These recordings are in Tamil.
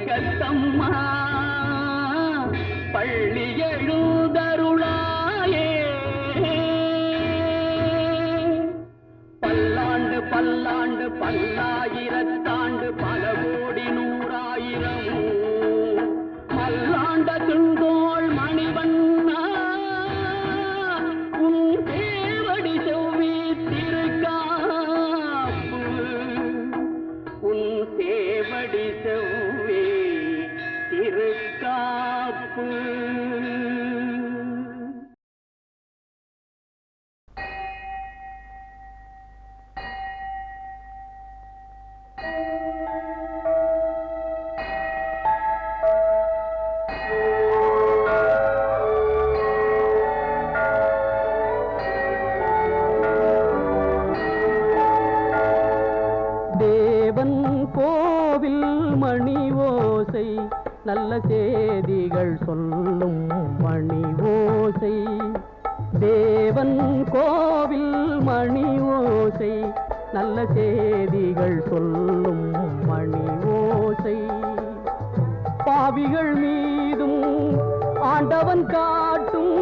ஜகத்தம்மா பள்ளி எழுதருளாயே பல்லாண்டு பல்லாண்டு பல்லாயிரத்தாண்டு பல கோடி நூறாயிரம் மல்லாண்ட துங்கோள் மணிவண்ணா உன் தேவடி செவ்வி திருக்காப்பு உன் தேவடி செவ்வி திருக்காப்பு நல்ல செய்திகள் சொல்லும் மணி ஓசை தேவன் கோவில் மணி ஓசை நல்ல செய்திகள் சொல்லும் மணி ஓசை பாவிகள் மீதும் ஆண்டவன் காட்டும்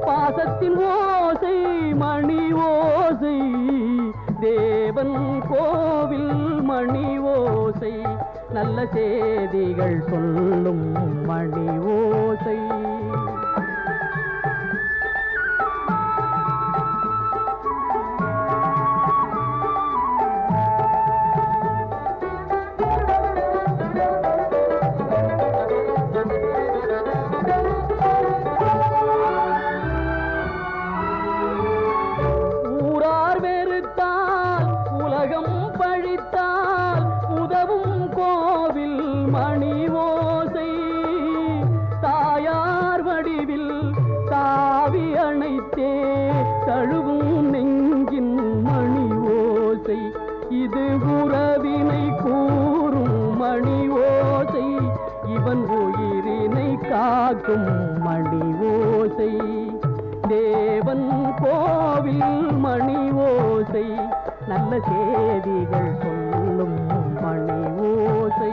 பாசத்தின் ஓசை மணி ஓசை தேவன் கோவில் மணி ஓசை நல்ல செய்திகள் சொல்லும் மணி ஓசை ஊரார் வெறுத்தால் உலகம் பழித்தால் உதவும் கோவில் மணி ஓசை தாயார் வடிவில் தாவி அணைத்தே தழுவும் நெஞ்சின் மணி ஓசை இது உறவினை கூறும் மணி ஓசை இவன் உயிரினை காக்கும் மணி ஓசை தேவன் கோவில் மணி ஓசை நல்ல செய்திகள் சொல்லும் மணி ஓசை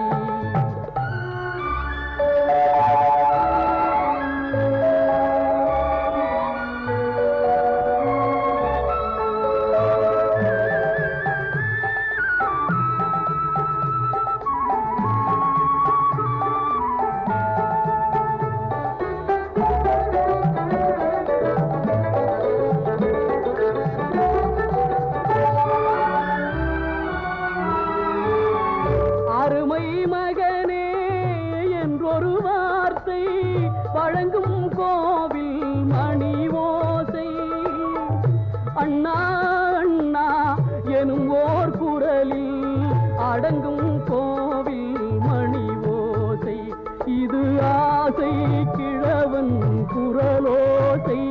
வழங்கும் கோவில் மணி ஓசை அண்ணா அண்ணா எனும் ஓர் குரலில் அடங்கும் கோவில் மணி ஓசை இது ஆசை கிழவன் குரலோசை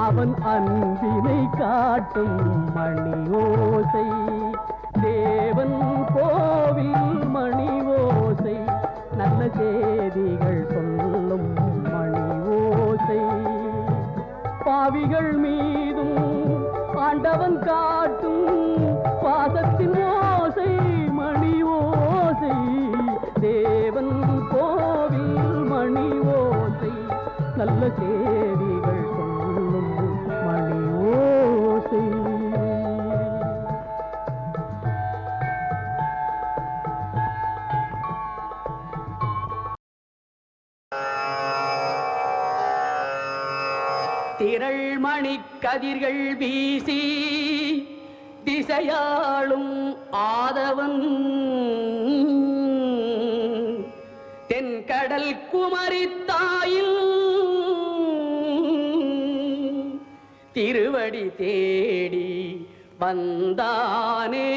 அவன் அன்பினை காட்டும் மணி ஓசை தேவன் கோவில் மணி ஓசை நல்ல செய்திகள் சொல்லும் மணி ஓசை பாவிகள் மீதும் ஆண்டவன் காட்டும் பாசத்தின் ஓசை மணி ஓசை தேவன் கோவில் மணி ஓசை நல்ல செய்திகள் சொல்லும் மணி ஓசை திரள் மணி கதிர்கள் வீசி திசையாளும் ஆதவன் தென்கடல் குமரி தாயில் திருவடி தேடி வந்தானே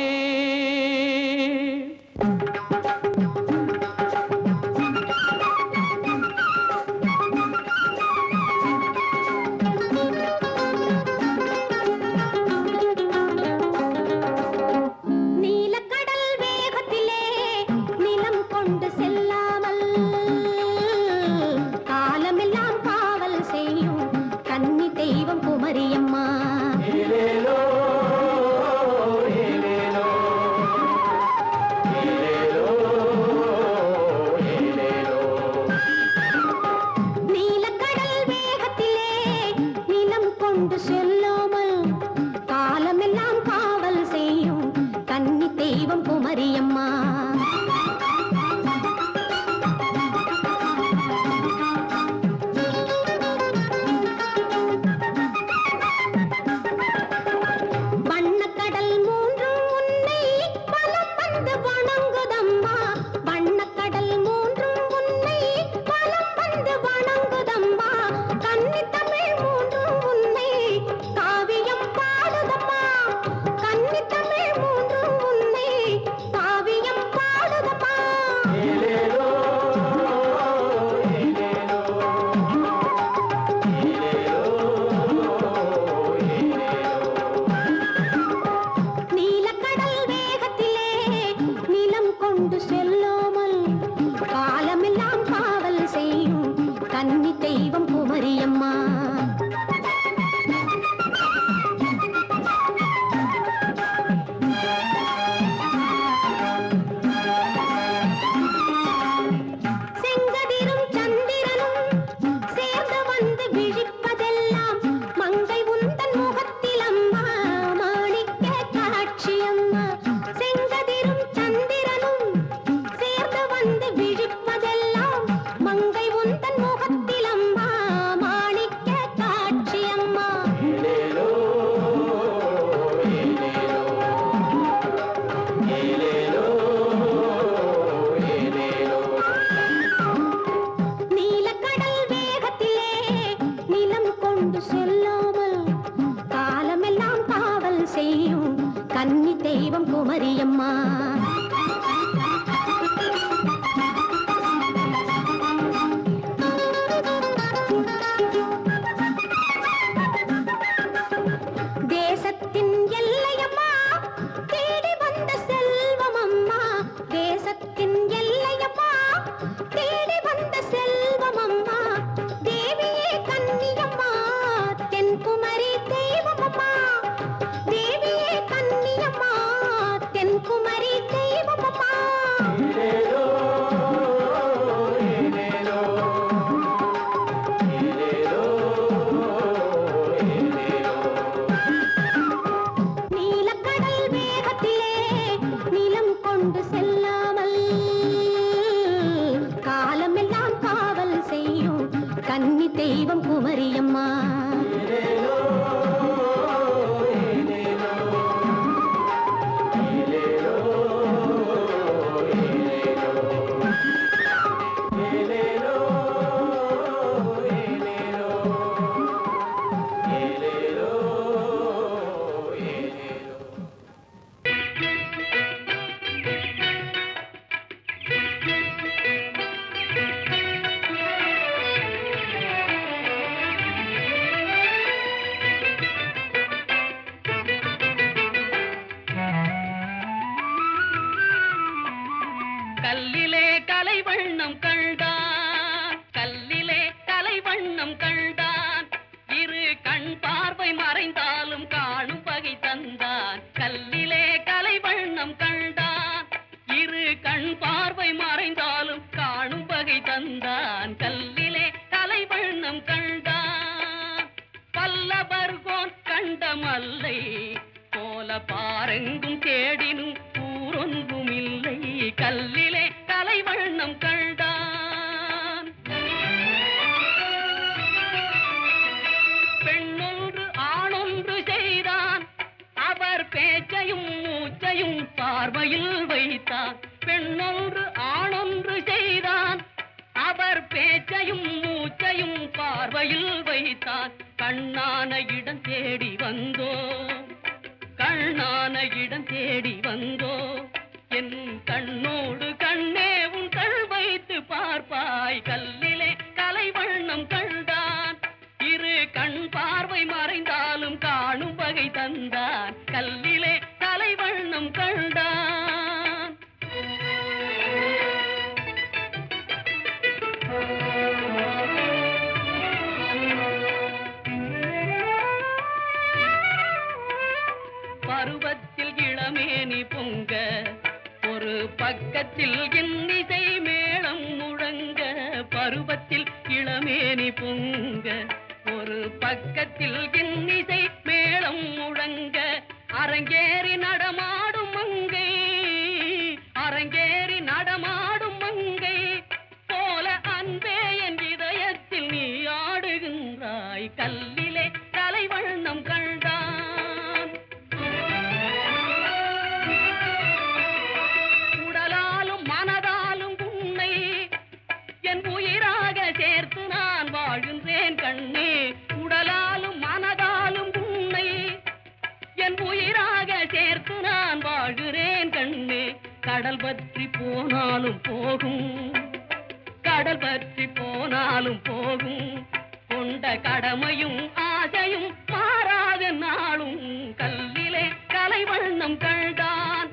குமரியம்மா. செங்கதிரும் சந்திரனும் சேர்ந்து வந்து விழிப்பதெல்லாம் மங்கை உந்தன் முகத்தில் அம்மா மாணிக்க காட்சியம்மா. செங்கதிரும் சந்திரனும் சேர்ந்து வந்து விழிப்பதெல்லாம் மங்கை உந்தன் முகத்தில் அம்மா மாணிக்க காட்சியம்மா. நீலக்கடல் வேகத்திலே நிலம் கொண்டு செல்லாமல் காலமெல்லாம் காவல் செய்யும் கன்னி தெய்வம் குமரியம்மா. தேசத்தின் எல்லையம்மா தேடி வந்த செல்வம் அம்மா. தேசத்தின் எல்லையம்மா தேடி வந்த செல்வம் அம்மா. தேவியே கன்னியம்மா தென்குமரி தெய்வமம்மா. தேவியே கன்னியம்மா தென்குமரி தெய்வமம்மா. நீலக்கடல் வேகத்திலே நிலம் கொண்டு செல்லாமல் காலமெல்லாம் காவல் செய்யும் கன்னி தெய்வம் குமரியம்மா. கல்லிலே கலைவண்ணம் கண்டான், கல்லிலே கலைவண்ணம் கண்டான். இரு கண் பார்வை மறைந்தாலும் காணும் வகை தந்தான். கல்லிலே கலைவண்ணம் கண்டான், இரு கண் பார்வை மறைந்தாலும் காணும் வகை தந்தான். கல்லிலே கலைவண்ணம் கண்டான். பல்லவர்கோன் கண்ட மல்லை போல பாரெங்கும் தேடினும் ஊரொன்றும் இல்லை. கல்லிலே கலைவண்ணம் கண்டான். பெண்ணொன்று ஆணொன்று செய்தான், அவர் பேச்சையும் மூச்சையும் பார்வையில் வைத்தான். பெண்ணொன்று ஆணொன்று செய்தான், அவர் பேச்சையும் மூச்சையும் பார்வையில் வைத்தான். கண்ணான இடம் தேடி வந்தோ, கண்ணான இடம் தேடி வந்தோ. என் கண்ணோடு கண்ணே உன் கண் வைத்து பார்ப்பாய். கல்லிலே கலைவண்ணம் கண்டான், இரு கண் பார்வை மறைந்தாலும் காணும் வகை தந்தான். கல்லிலே கலைவண்ணம் கண்டான். பருவத்தில் இளமேனி பொங்க, ஒரு பக்கத்தில் இன்னிசை மேளம் முழங்க. பருவத்தில் இளமேனி பொங்க, ஒரு பக்கத்தில் இன்னிசை மேளம் முழங்க. அரங்கேறி நடமாடும் மங்கை, அரங்கேறி நடமாடும் மங்கை போல அன்பே என் இதயத்தில் நீ ஆடுகின்றாய். கல்லிலே கலைவண்ணம் கண்டான். உடலாலும் மனதாலும் உன்னை என் உயிராக சேர்த்து நான் வாழ்கின்றேன் கண்ணே. உடலாலும் மனதாலும் உன்னை என் உயிராக சேர்த்து நான் வாழ்கிறேன் கண்ணே. கடல் பற்றி போனாலும் போகும், கடல் பற்றி போனாலும் போகும். கொண்ட கடமையும் ஆசையும் மாறாத நாளும். கல்லிலே கலைவண்ணம் கண்டான்,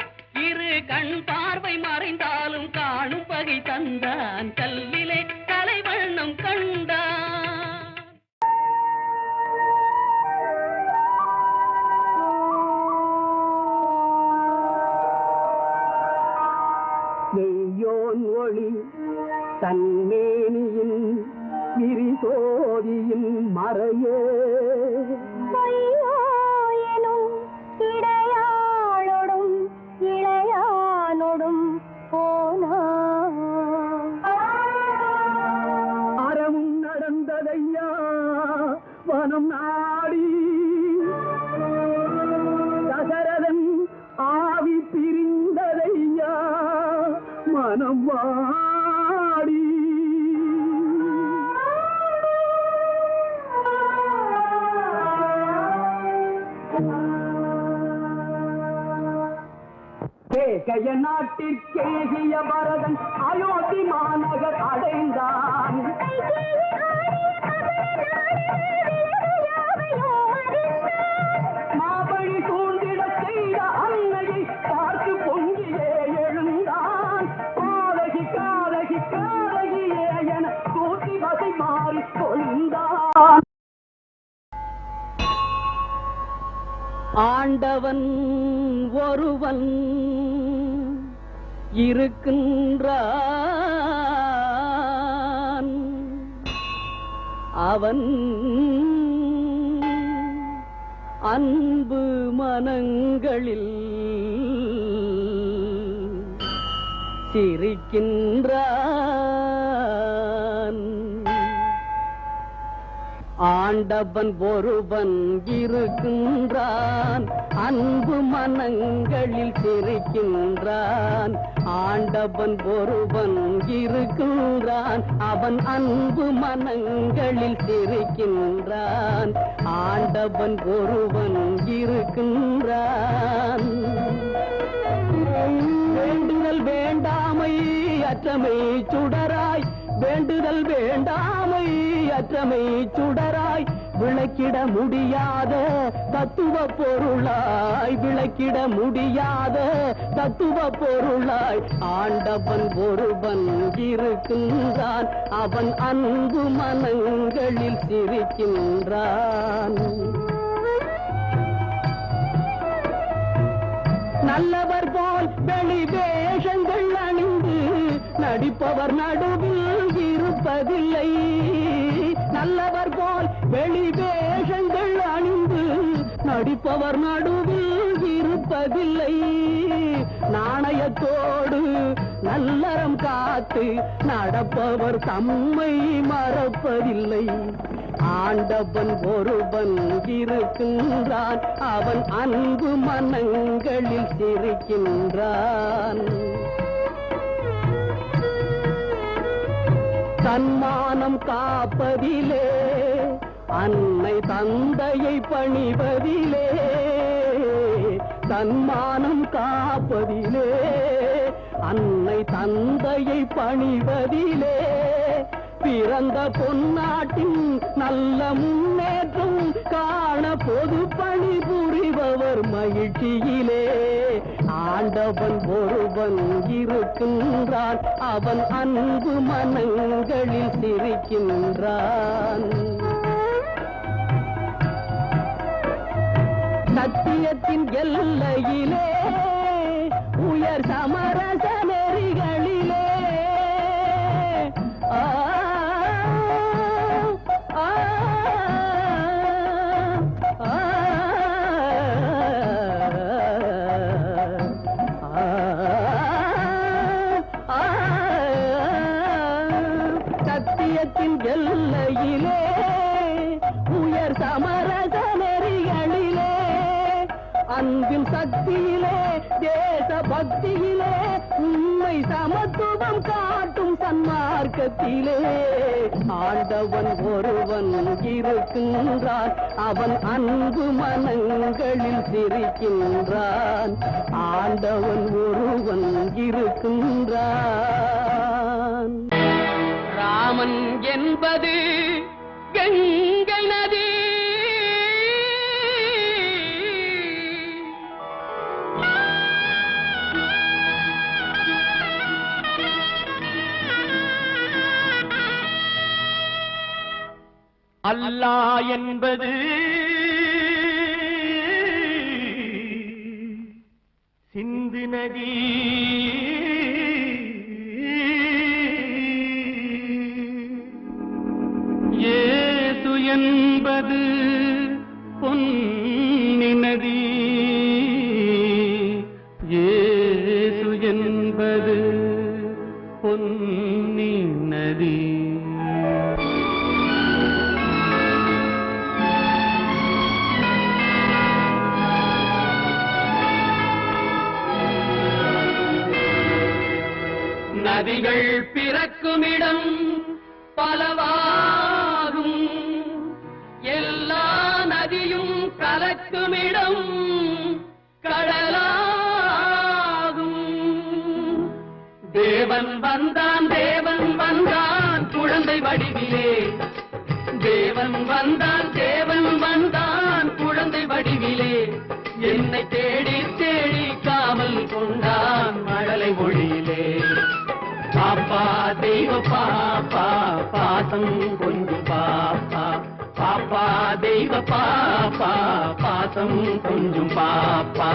இரு கண் பார்வை மறைந்தாலும் காணும் வகை தந்தான். கல்லிலே கலைவண்ணம் கண்டான். கண்மேனியின் விரிசோதியின் மறையே எனும் இடையாளொடும் இளையானொடும் போனா அறமும் நடந்ததையா வனம் நாடி தசரதன் ஆவி பிரிந்ததையா மனம் வாடி கேகய நாட்டிற்கேகிய பரதன் அயோத்தி மாநகர் அடைந்தான் மாபழி சூழ்ந்திட செய்த அன்னையை பார்த்து பொங்கியே எழுந்தான் காதகி காதகி காதகியே என கூட்டி வசை மாறி கொண்டான் ஆண்டவன் ஒருவன் இருக்கின்றான் அவன் அன்பு மனங்களில் சிரிக்கின்றான் ஆண்டவன் ஒருவன் இருக்கின்றான் அன்பு மனங்களில் சிரிக்கின்றான் ஆண்டவன் ஒருவன் இருக்கின்றான் அவன் அன்பு மனங்களில் சிரிக்கின்றான் ஆண்டவன் ஒருவன் இருக்கின்றான் வேண்டுதல் வேண்டாமை அற்றமை சுடராய் வேண்டுதல் வேண்டாமை அற்றமை சுடராய் விளக்கிட முடியாத தத்துவ பொருளாய் விளக்கிட முடியாத தத்துவ பொருளாய் ஆண்டவன் ஒருவன் இருக்கின்றான் அவன் அன்பு மனங்களில் சிரிக்கின்றான் நல்லவர் போல் வெளி வேஷங்கள் அணிந்து நடிப்பவர் நடுவில் இருப்பதில்லை நல்லவர் போல் வெளி வேஷங்கள் அணிந்து நடிப்பவர் நடுவில் இருப்பதில்லை நாணயத்தோடு நல்லறம் காத்து நடப்பவர் தம்மை மறப்பதில்லை ஆண்டவன் ஒருவன் இருக்கின்றான் அவன் அன்பு மனங்களில் சிரிக்கின்றான் தன்மானம் காப்பதிலே அன்னை தந்தையை பணிவதிலே தன்மானம் காப்பதிலே அன்னை தந்தையை பணிவதிலே பிறந்த பொன்னாட்டின் நல்ல முன்னேற்றம் காண பொது பணி புரிபவர் மகிழ்ச்சியிலே ஆண்டவன் ஒருவன் இருக்கின்றான் அவன் அன்பு மனங்களில் சிரிக்கின்றான் சத்தியத்தின் எல்லையிலே உயர் சமரச நெறிகளிலே சத்தியத்தின் எல்லையிலே உயர் சமரச நெறிகளிலே அன்பின் சக்தியிலே தேச பக்தியிலே உண்மை சமத்துவம் காட்டும் சன்மார்க்கத்திலே ஆண்டவன் ஒருவன் இருக்கின்றான் அவன் அன்பு மனங்களில் சிரிக்கின்றான் ஆண்டவன் ஒருவன் இருக்கின்றான் ராமன் என்பது கங்கை நதி அல்லாஹ் என்பது சிந்து நதி என்பது பொன்னி நதி, இயேசு என்பது பொன்னி நதி. நதிகள் பிறக்குமிடம் பலவாகும், எல்லா நதியும் கலக்குமிடம் கடலாகும். தேவன் வந்தான், தேவன் வந்தான் குழந்தை வடிவிலே, தேவன் வந்தான், தேவன் வந்தான் குழந்தை வடிவிலே. என்னை தேடி தேடி காவல் கொண்டான் மழலை மொழியிலே. பாப்பா தெய்வ பாப்பா பாசம் கொஞ்சம் பாப்பா, பாப்பா தெய்வ பாப்பா பாசம் கொஞ்சம் பாப்பா.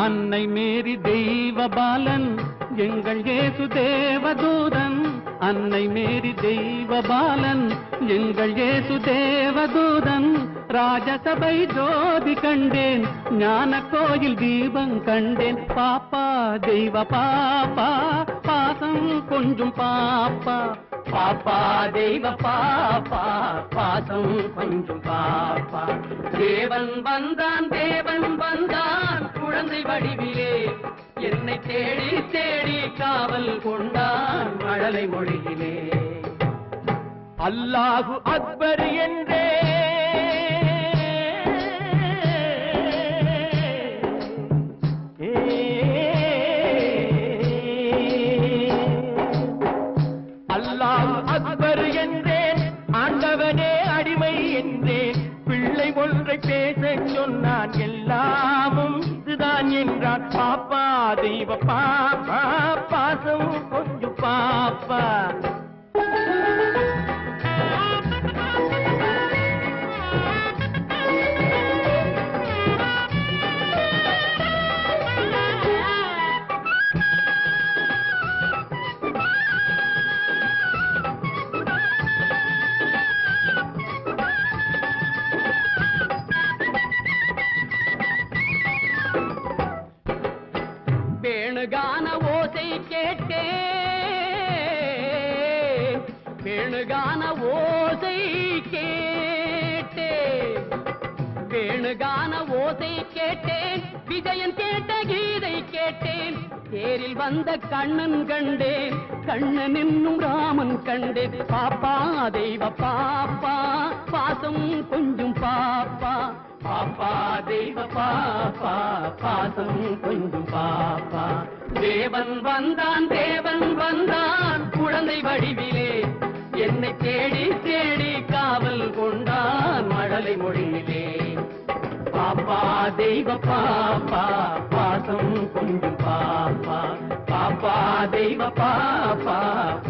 அன்னை மேரி தெய்வ பாலன் எங்கள் இயேசு தேவதூதன், அன்னை மேரி தெய்வ பாலன் எங்கள் இயேசு தேவதூதன். ராஜசபை ஜோதி கண்டேன், ஞான கோயில் தீபம் கண்டேன். பாப்பா தெய்வ பாப்பா பாசம் கொஞ்சம் பாப்பா, பாப்பா தெய்வ பாப்பா பாசம் கொஞ்சம் பாப்பா. தேவன் வந்தான், தேவன் வந்தான் குழந்தை வடிவிலே. என்னை தேடி தேடி காவல் கொண்டான் மழலை மொழியிலே. அல்லாஹு அக்பர் என்றே அல்லாஹு அக்பர் என்றேன், ஆண்டவனே அடிமை என்றேன். பிள்ளை ஒன்றை பேச சொன்னான், எல்லாமும் இதுதான் என்றான். பாப்பா தெய்வ பாப்பா பாசம் கொஞ்சம் பாப்பா. வேணுகான ஓசை கேட்டேன், வேணுகான ஓசை கேட்டேன், வேணுகான ஓசை கேட்டேன். விஜயன் கேட்ட கீதை கேட்டேன். தேரில் வந்த கண்ணன் கண்டேன், கண்ணன் என்னும் ராமன் கண்டேன். பாப்பா தெய்வ பாப்பா பாசம் கொஞ்சம் பாப்பா, பாப்பா தெய்வ பாப்பா பாசம் கொஞ்சம் பாப்பா. தேவன் வந்தான், தேவன் வந்தான் குழந்தை வடிவிலே. என்னை தேடி தேடி காவல் கொண்டான் மழலை மொழியிலே. பாப்பா தெய்வ பாப்பா பாசம் கொஞ்சம் பாப்பா, பாப்பா தெய்வ பாப்பா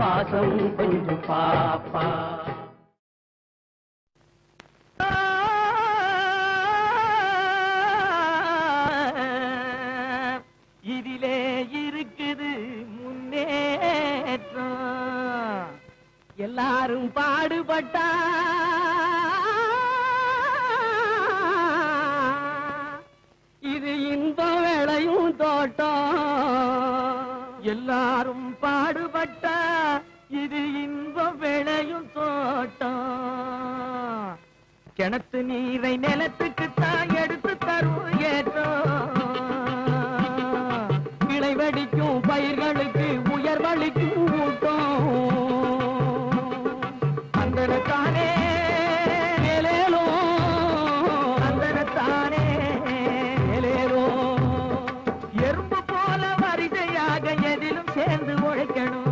பாசம் கொஞ்சம் பாப்பா. இதிலே இருக்குது முன்னேற்றம், எல்லாரும் பாடுபட்டா இது இன்பம் விளையும் தோட்டம். எல்லாரும் பாடுபட்டா இது இன்பம் விளையும் தோட்டம். கிணத்து நீரை நிலத்துக்கு தான் எடுத்து தரும் ஏற்றம். கிளை வடிக்கும் பயிர்களுக்கு உயர்வளிக்கும் ஊட்டம். அந்தனத்தானே மேலேலோ, அந்தனத்தானே மேலேலோ. எறும்பு போல வரிசையாக எதிலும் சேர்ந்து உழைக்கணும்.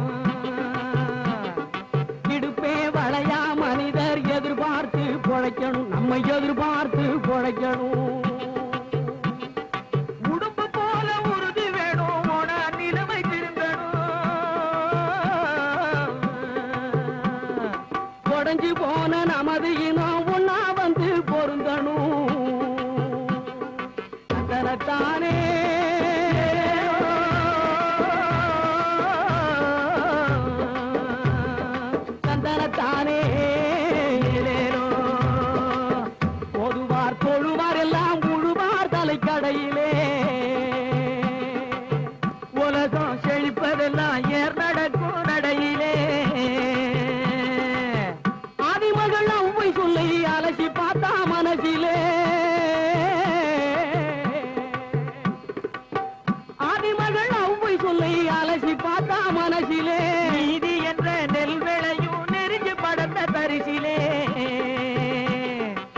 இடுப்பே வளையா மனிதர் எதிர்பார்த்து பொழைக்கணும், நம்மை எதிர்பார்த்து உறைஞ்சு போன நமது இனம் ஒன்னா வந்து பொருந்தணும். தனத்தானே தந்தனத்தானே பொதுவார் தொழுவார் எல்லாம் உழுவார் தலைக்கடையிலே. உலகம் செழிப்பதெல்லாம் ஏர் நடக்கும் நடையிலே. ஆதிமகள் அவ்வை சொல்லி அலசி பார்த்தா மனசிலே. ஆதிமகள் அவ்வை சொல்லி அலசி பார்த்தா மனசிலே. நீதி என்ற நெல் விளையும் நெறிஞ்சு படத்த தரிசிலே.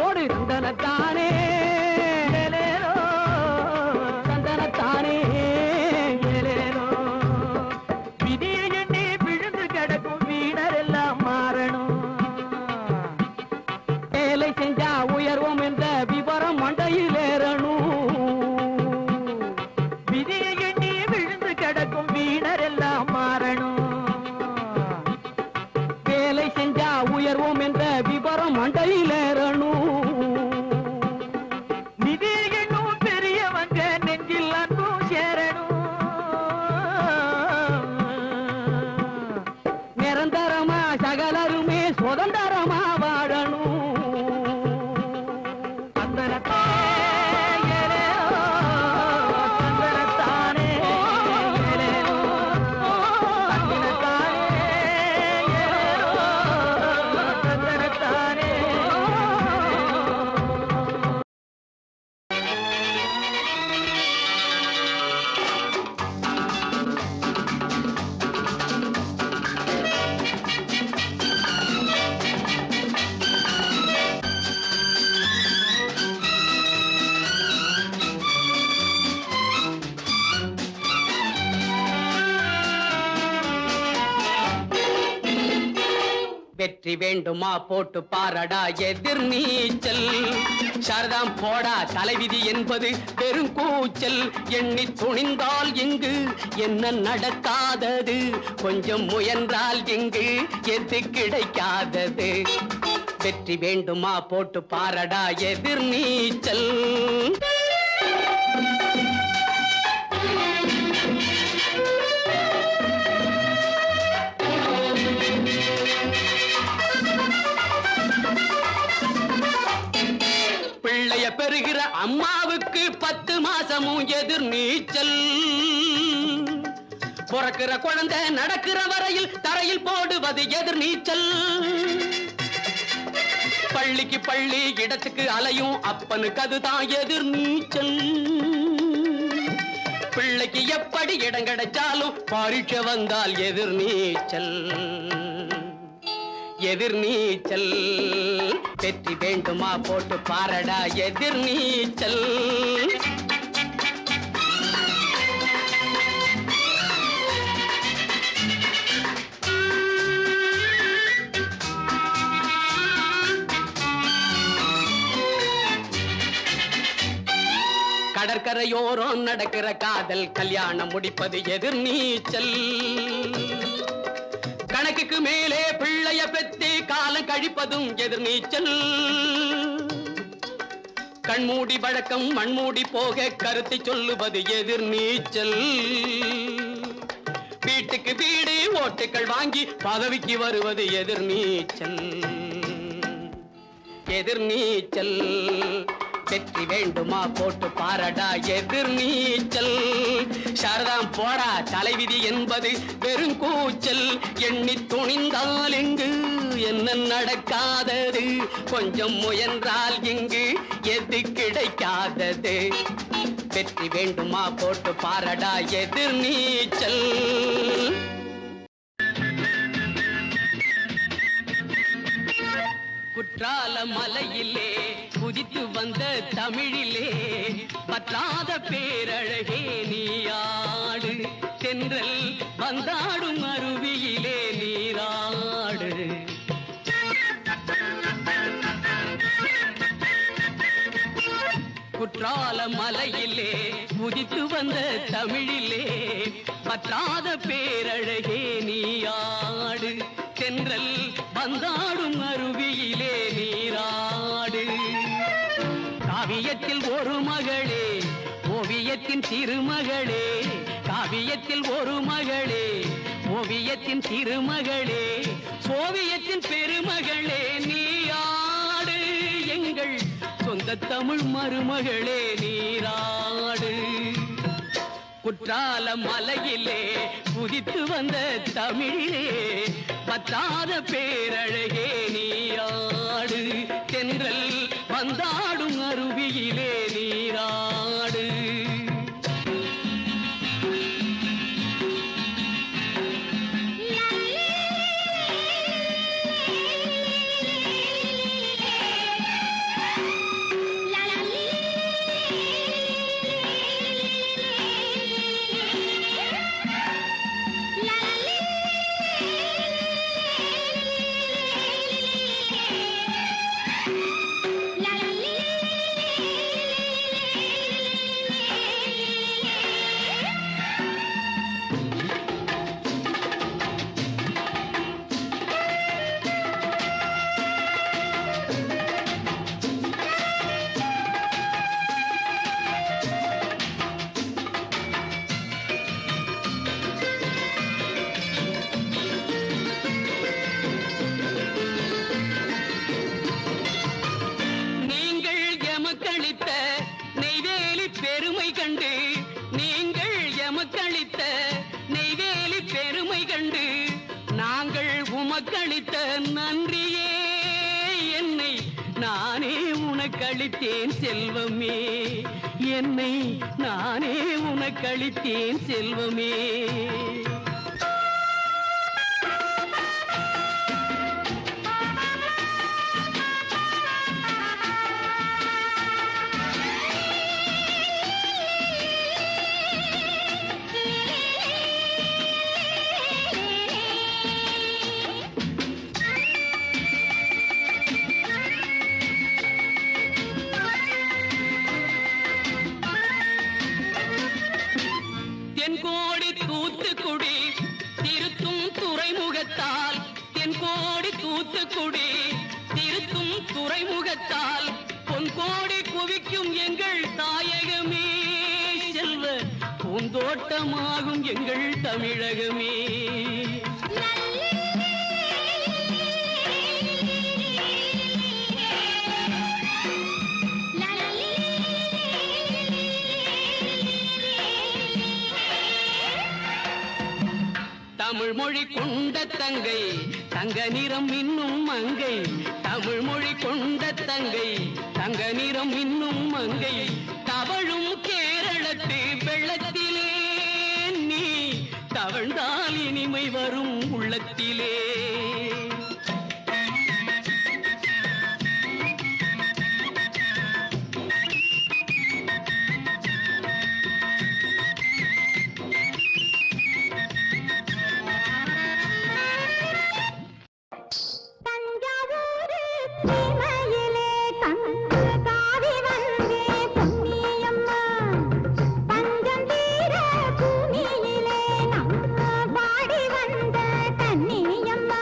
போடு தந்தனத்தானே தந்தனத்தானே விதியை எண்ணி விழுந்து கிடக்கும் வீணர் எல்லாம் மாறணும். வேலை செஞ்சா உயர்வோம் என்ற விவரம் மண்டையில் ஏறணும். விதியை எண்ணி விழுந்து கிடக்கும் வீணர் எல்லாம் மாறணும். வேலை செஞ்சா உயர்வோம் என்ற விவரம் மண்டையில் ஏறணும். விதியை எண்ணும் பெரியவங்க நெஞ்சில் அன்பும் சேரணும். நிரந்தரமா சகலருமே சுதந்திரமா வாழணும். வெற்றி வேண்டுமா போட்டு பாரடா எதிர் நீச்சல். சாரதாம் போடா தலைவிதி என்பது பெருங்கூச்சல். எண்ணி துணிந்தால் இங்கு என்ன நடக்காதது. கொஞ்சம் முயன்றால் இங்கு எது கிடைக்காதது. வெற்றி வேண்டுமா போட்டு பாரடா எதிர் நீச்சல். பிள்ளைய பெறுகிற அம்மாவுக்கு 10 மாசமும் எதிர் நீச்சல். பிறக்கிற குழந்தை நடக்கிற வரையில் தரையில் போடுவது எதிர் நீச்சல். பள்ளிக்கு பள்ளி இடத்துக்கு அலையும் அப்பனுக்கு அதுதான் எதிர் நீச்சல். பிள்ளைக்கு எப்படி இடம் கிடைச்சாலும் பரீட்சை வந்தால் எதிர் நீச்சல். எதிர் நீச்சல். வெற்றி வேண்டுமா போட்டு பாரடா எதிர் நீச்சல். கடற்கரையோரம் நடக்கிற காதல் கல்யாணம் முடிப்பது எதிர் நீச்சல். கணக்குக்கு மேலே பிள்ளைய பெத்து காலம் கழிப்பதும் எதிர் நீச்சல். கண்மூடி வழக்கம் மண்மூடி போக கருத்தை சொல்லுவது எதிர் நீச்சல். வீட்டுக்கு வீடு ஓட்டுக்கள் வாங்கி பதவிக்கு வருவது எதிர் நீச்சல். எதிர் நீச்சல். வெற்றி வேண்டுமா போட்டு பாரடா எதிர் நீச்சல். சாரதாம் போடா தலைவிதி என்பது பெருங்கூச்சல். எண்ணி துணிந்தால் இங்கு என்ன நடக்காதது. கொஞ்சம் முயன்றால் இங்கு எது கிடைக்காதது. வெற்றி வேண்டுமா போட்டு பாரடா எதிர் நீச்சல். குற்றால மலையிலே குதித்து வந்த தமிழிலே பற்றாத பேரழகே நீயாடு. தென்றல் வந்தாடும் அருவியிலே நீராடு. குற்றால மலையிலே குதித்து வந்த தமிழிலே பற்றாத பேரழகே நீயாடு. தென்றல் வந்தாடும் அருவியிலே நீராடு. காவியத்தில் ஒரு மகளே, ஓவியத்தின் திருமகளே. காவியத்தில் ஒரு மகளே, ஓவியத்தின் திருமகளே. சோவியத்தின் பெருமகளே நீராடு. எங்கள் சொந்த தமிழ் மருமகளே நீராடு. குற்றால மலையிலே குதித்து வந்த தமிழிலே பத்தாத பேரழகே நீராடு. தென்றல் வந்தாடும் அருவியிலே நீராடு. பெருமை கண்டு நீங்கள் எமக்களித்த நெய்வேலி பெருமை கண்டு நாங்கள் உமக்களித்த நன்றியே. என்னை நானே உனக்களித்தேன் செல்வமே. என்னை நானே உனக்களித்தேன் செல்வமே. தென்கோடி தூத்துக்குடி திருத்தும் துறைமுகத்தால், தென்கோடி தூத்துக்குடி திருத்தும் துறைமுகத்தால் பொன்கோடி குவிக்கும் எங்கள் தாயகமே. செல்வ பூந்தோட்டமாகும் எங்கள் தமிழகமே. தமிழ் மொழி கொண்ட தங்கை தங்க நிறம் இன்னும் மங்கை. தமிழ் மொழி கொண்ட தங்கை தங்க நிறம் இன்னும் மங்கை. தவழும் கேரளத்து வெள்ளத்திலே நீ தவழ்ந்தால் இனிமை வரும் உள்ளத்திலே. பூமியிலே நம்ம பாடி வந்த கன்னியம்மா.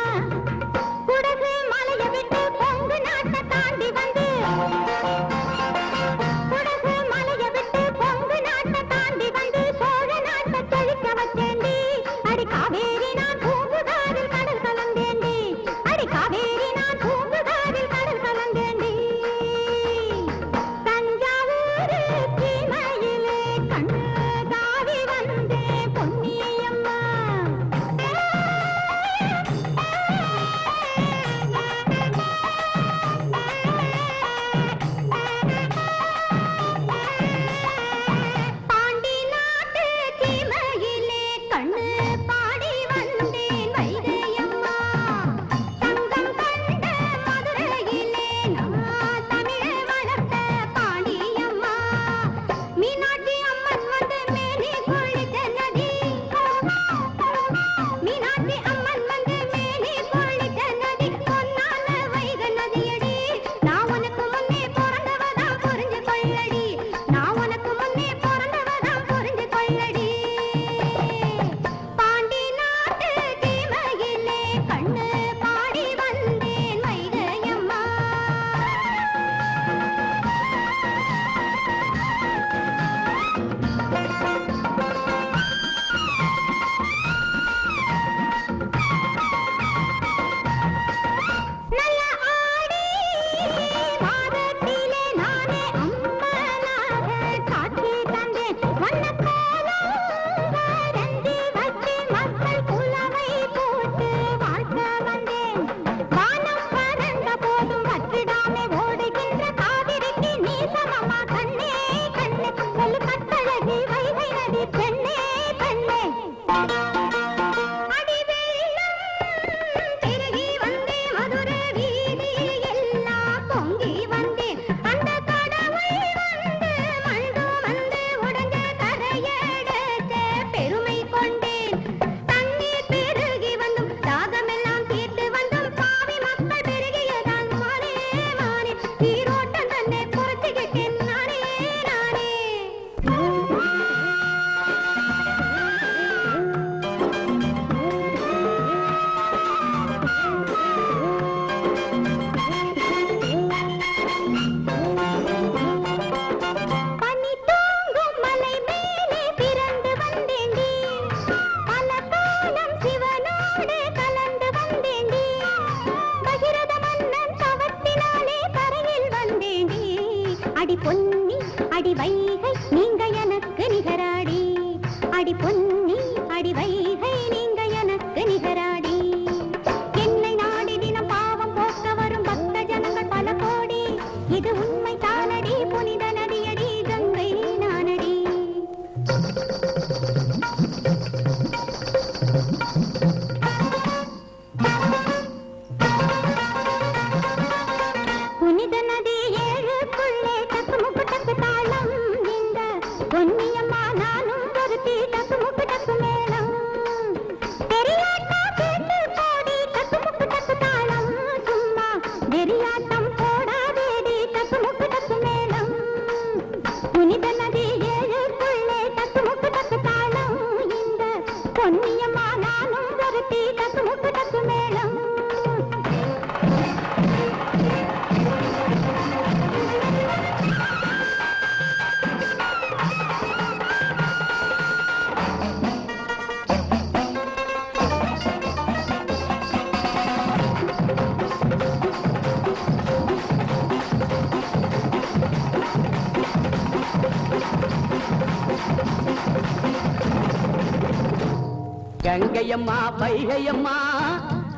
கங்கையம்மா வைகையம்மா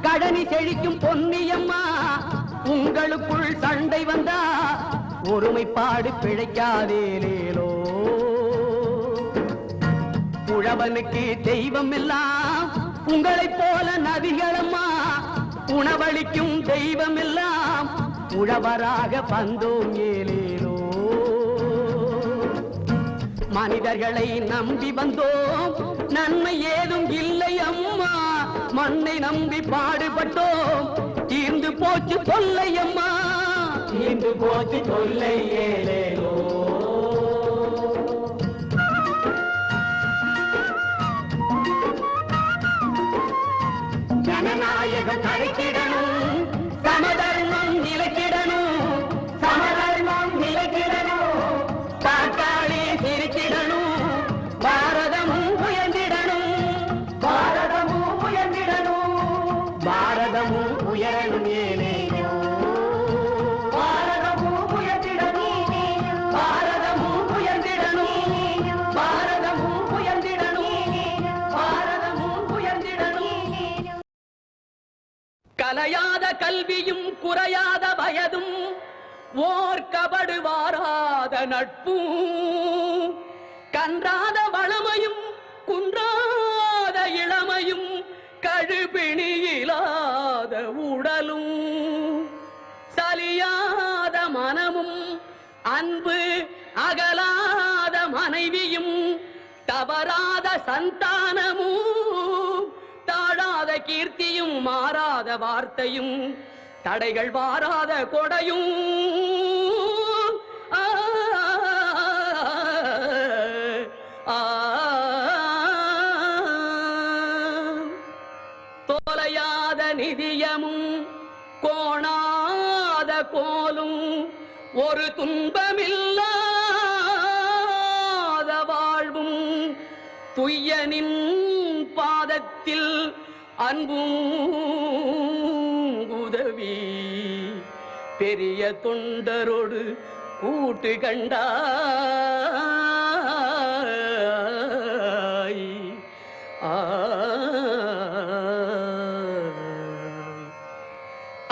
கடனி செழிக்கும் பொன்னியம்மா உங்களுக்குள் சண்டை வந்தா ஒருமைப்பாடு பிழைக்காதேலேலோ உழவனுக்கு தெய்வம் எல்லாம் உங்களைப் போல நதிகளம்மா உணவளிக்கும் தெய்வம் எல்லாம் உழவராக வந்தோம் ஏலேலோ மனிதர்களை நம்பி வந்தோம் நன்மை ஏதும் இல்லை அம்மா மண்ணை நம்பி பாடுபட்டோம் தீர்ந்து போச்சு தொல்லை அம்மா தீர்ந்து போச்சு தொல்லை ஏலேலோ ஜனநாயகம் தழைக்கிடணும் சமதர்மம் நிலைக்கிடணும் சமதர்மம் நிலைக்கிடணும் பாட்டாளி சிரிக்கிடணும் பாரதமும் உயர்ந்திடணும் பாரதமும் உயர்ந்திடணும் பாரதமும் உயரணும் ஏனேயோ பாரதமும் உயர்ந்திடணும் பாரதமும் உயர்ந்திடணும் பாரதமும் உயர்ந்திடணும் பாரதமும் உயர்ந்திடணும் கலையாத கல்வியும் குறையாத வயதும் ஓர் கபடு வாராத நட்பும் கன்றாத வளமையும் குன்றாத இளமையும் கழுபிணியிலாத உடலும் சலியாத மனமும் அன்பு அகலாத மனைவியும் தவறாத சந்தானமும் தாழாத கீர்த்தியும் மாறாத வார்த்தையும் தடைகள் வாராத கொடையும் தோலையாத நிதியமும் கோணாத கோலும் ஒரு துன்பமில்லாத வாழ்வும் துய்யனின் பாதத்தில் அன்பும் உதவி பெரிய தொண்டரோடு கூட்டு கண்டாய்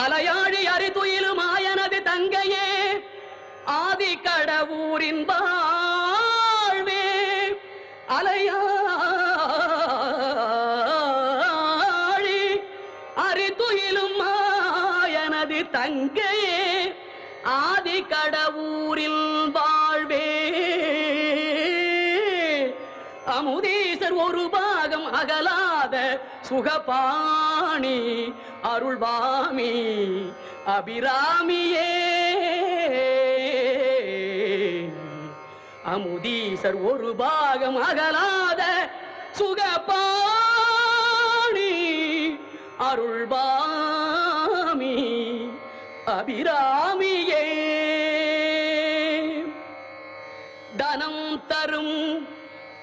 அலையாழி அறிதுயிலும் ஆயனது தங்கையே ஆதி கடவுரின் வாழ்வே அலையாழி அறிதுயிலும் ஆயனது தங்கையே ஆதி கடவுரில் வாழ்வே அமுதீசர் ஒரு பாகம் அகலாத சுகபாணி அருள்வாமி அபிராமியே அமுதீசர் ஒரு பாகம் அகலாத சுகபாணி அருள்வாமி அபிராமியே தனம் தரும்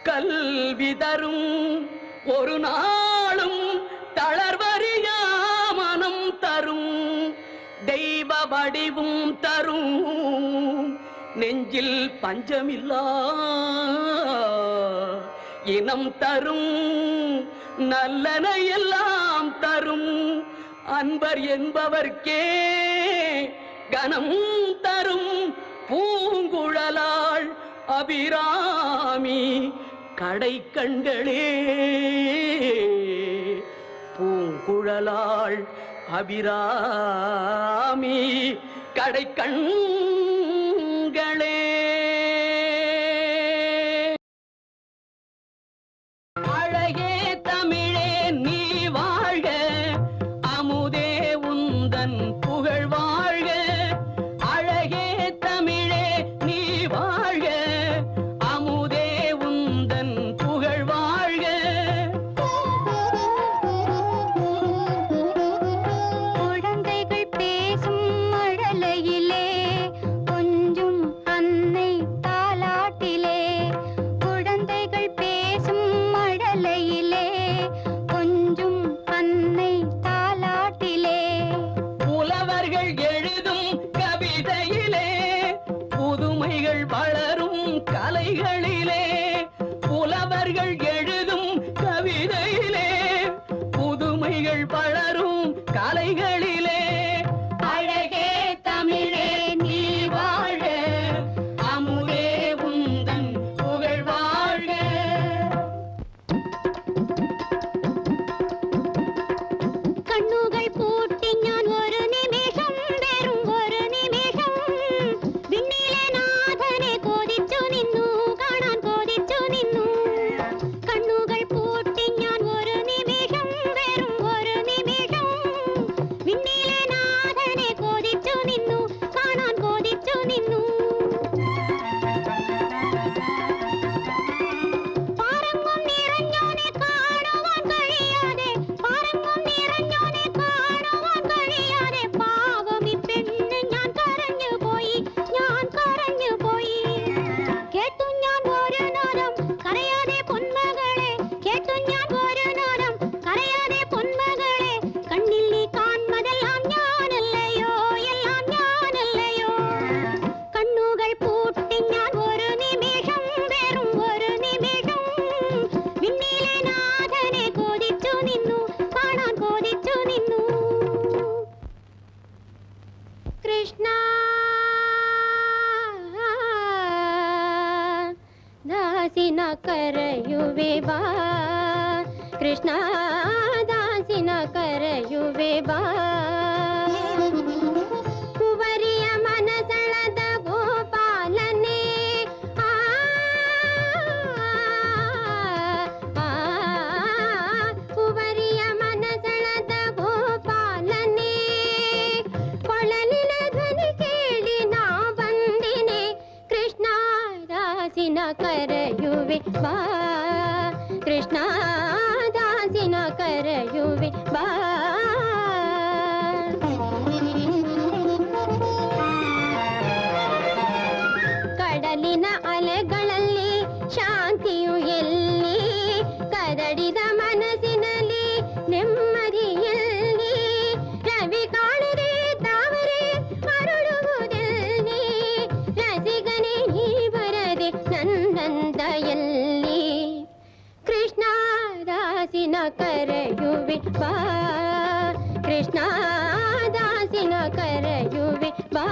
கல்வி தரும் ஒரு நாளும் தளர்வறியா மனம் தரும் தெய்வ வடிவும் தரும் நெஞ்சில் பஞ்சமில்லா இனம் தரும் நல்லன எல்லாம் தரும் அன்பர் என்பவர்க்கே கனம் தரும் பூங்குழலாள் அபிராமி கடை கண்களே பூங்குழலாள் அபிராமி கடை கண்களே அழகே தமிழே நீ வாழ்க அமுதே உந்தன் புகழ் வாழ்க அழகே தமிழே நீ வாழ்க அமுதே உந்தன் புகழ் வாழ்க குழந்தைகள் பேசும் மழலையிலே ದಾಸಿನ ಕರೆಯುವೆ ಬಾ ಕೃಷ್ಣ ದಾಸಿನ ಕರೆಯುವೆ ಬಾ ಕುವರಿಯ ಮನಸಳದ ಗೋಪಾಲನೇ ಕುವರಿಯ ಮನಸಳದ ಗೋಪಾಲನೇ ಕೊಳಲಿನ ಧ್ವನಿ ಕೇಳಿ ನಾ ಬಂದಿನೆ ಕೃಷ್ಣ ದಾಸಿನ ಕರೆಯುವೆ ಬಾ ಕೃಷ್ಣ ದಾಸಿನ ಕರೆಯುವೆ ಬಾ ಕಡಲಿನ ಅಲೆಗಳಲ್ಲಿ ಶಾಂತಿಯು ಎಲ್ಲಿ ಕದಡಿದ ಮನಸ್ಸಿನಲ್ಲಿ ನೆಮ್ಮದಿಯಲ್ಲಿ ರವಿ ಕಾಣದೆ ತಾವರೆ ಮರಳುವುದೆಲ್ಲಿ ರಸಿಗನೆ ನೀ ಬರದೆ ನನ್ನಂದ ಎಲ್ಲಿ ಕೃಷ್ಣ ದಾಸಿನ ಕರೆಯುವೆ ಬಾ ಕೃಷ್ಣ ದಾಸಿನ ಕರೆಯುವೆ ಬಾ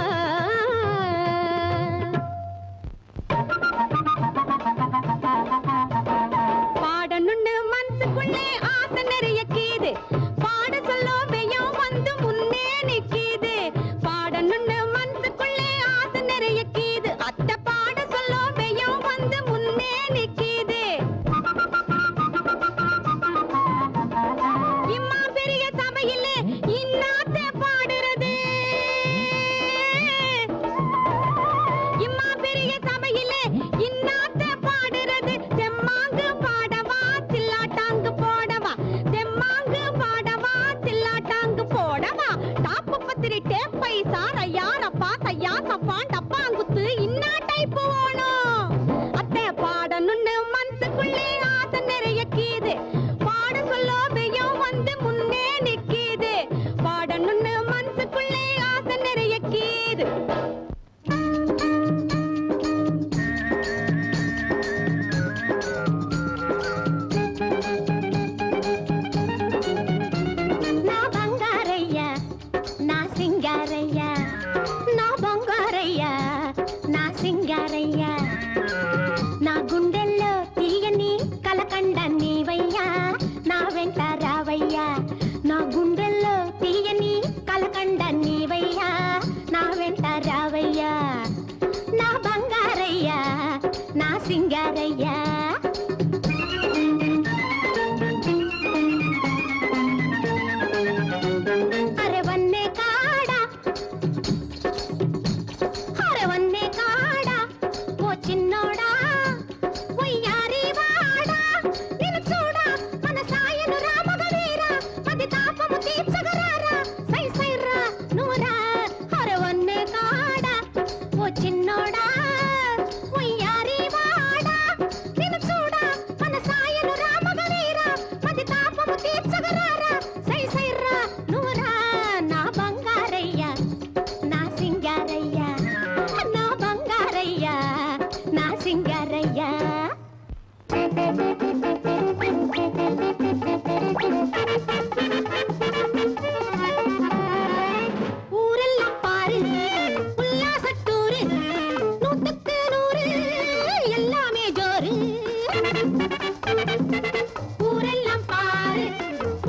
பாடணுன்னு மனசுக்குள்ளே ஆசை நிறைய கீது பாட சொல்லோ வெயம் வந்து முன்னே நிக்கிது பாடணுன்னு மனசுக்குள்ளே ஆசை நிறைய கீது அத்தை பாட சொல்லோ வெயம் வந்து முன்னே நிக்கிது இம்மா பெரிய சபையில இன்னாத்த பாடுறது இம்மா பெரிய சபையில இன்னாத்த பாடுறது தெம்மாங்கு பாடவா தில்லாட்டாங்கு போடவா தெம்மாங்கு பாடவா தில்லாட்டாங்கு போடவா டாப்பு பத்திரி டேப்பை சாரையா ரப்பா சையா சப்பான் டப்பாங்குத்து இன்னா டைப்பு ஓணும் அத்தை பாடணுன்னு மனசுக்குள்ளே ஆசை நிறைய கீது பாட சொல்லோ வெயம் வந்து முன்னே நிக்கிது பாடணுன்னு மனசுக்குள்ளே ஆசை நிறைய கீது నా బంగారయ్య నా సింగారయ్య నా బంగారయ్య నా సింగారయ్య నా గుండెల్లో తీయని కలకండ నీవయ్యా నా వెంట రావయ్యా నా గుండెల్లో తీయని కలకండ నీవయ్యా నా వెంట రావయ్యా నా బంగారయ్య నా సింగారయ్య అరే వన్నే కాడా అరే వన్నే కాడా ఓ చిన్నోడా ఒయ్యారి వాడా నిన్ను చూడా మన సాయను రామగవీరా మది తాపము తీర్చగరారా సై సైరా నూరా అరే వన్నే కాడా ఓ చిన్నోడా ఒయ్యారి వాడా నిన్ను చూడా మన సాయను రామగవీరా మది తాపము తీర్చగరారా సై సైరా నూరా నా బంగారయ్య నా సింగారయ్య నా బంగారయ్య నా సింగారయ్య ஊரெல்லாம் பாரு உல்லாசத்தூரு நூத்துக்கு நூறு எல்லாமே ஜோரு ஊரெல்லாம் பாரு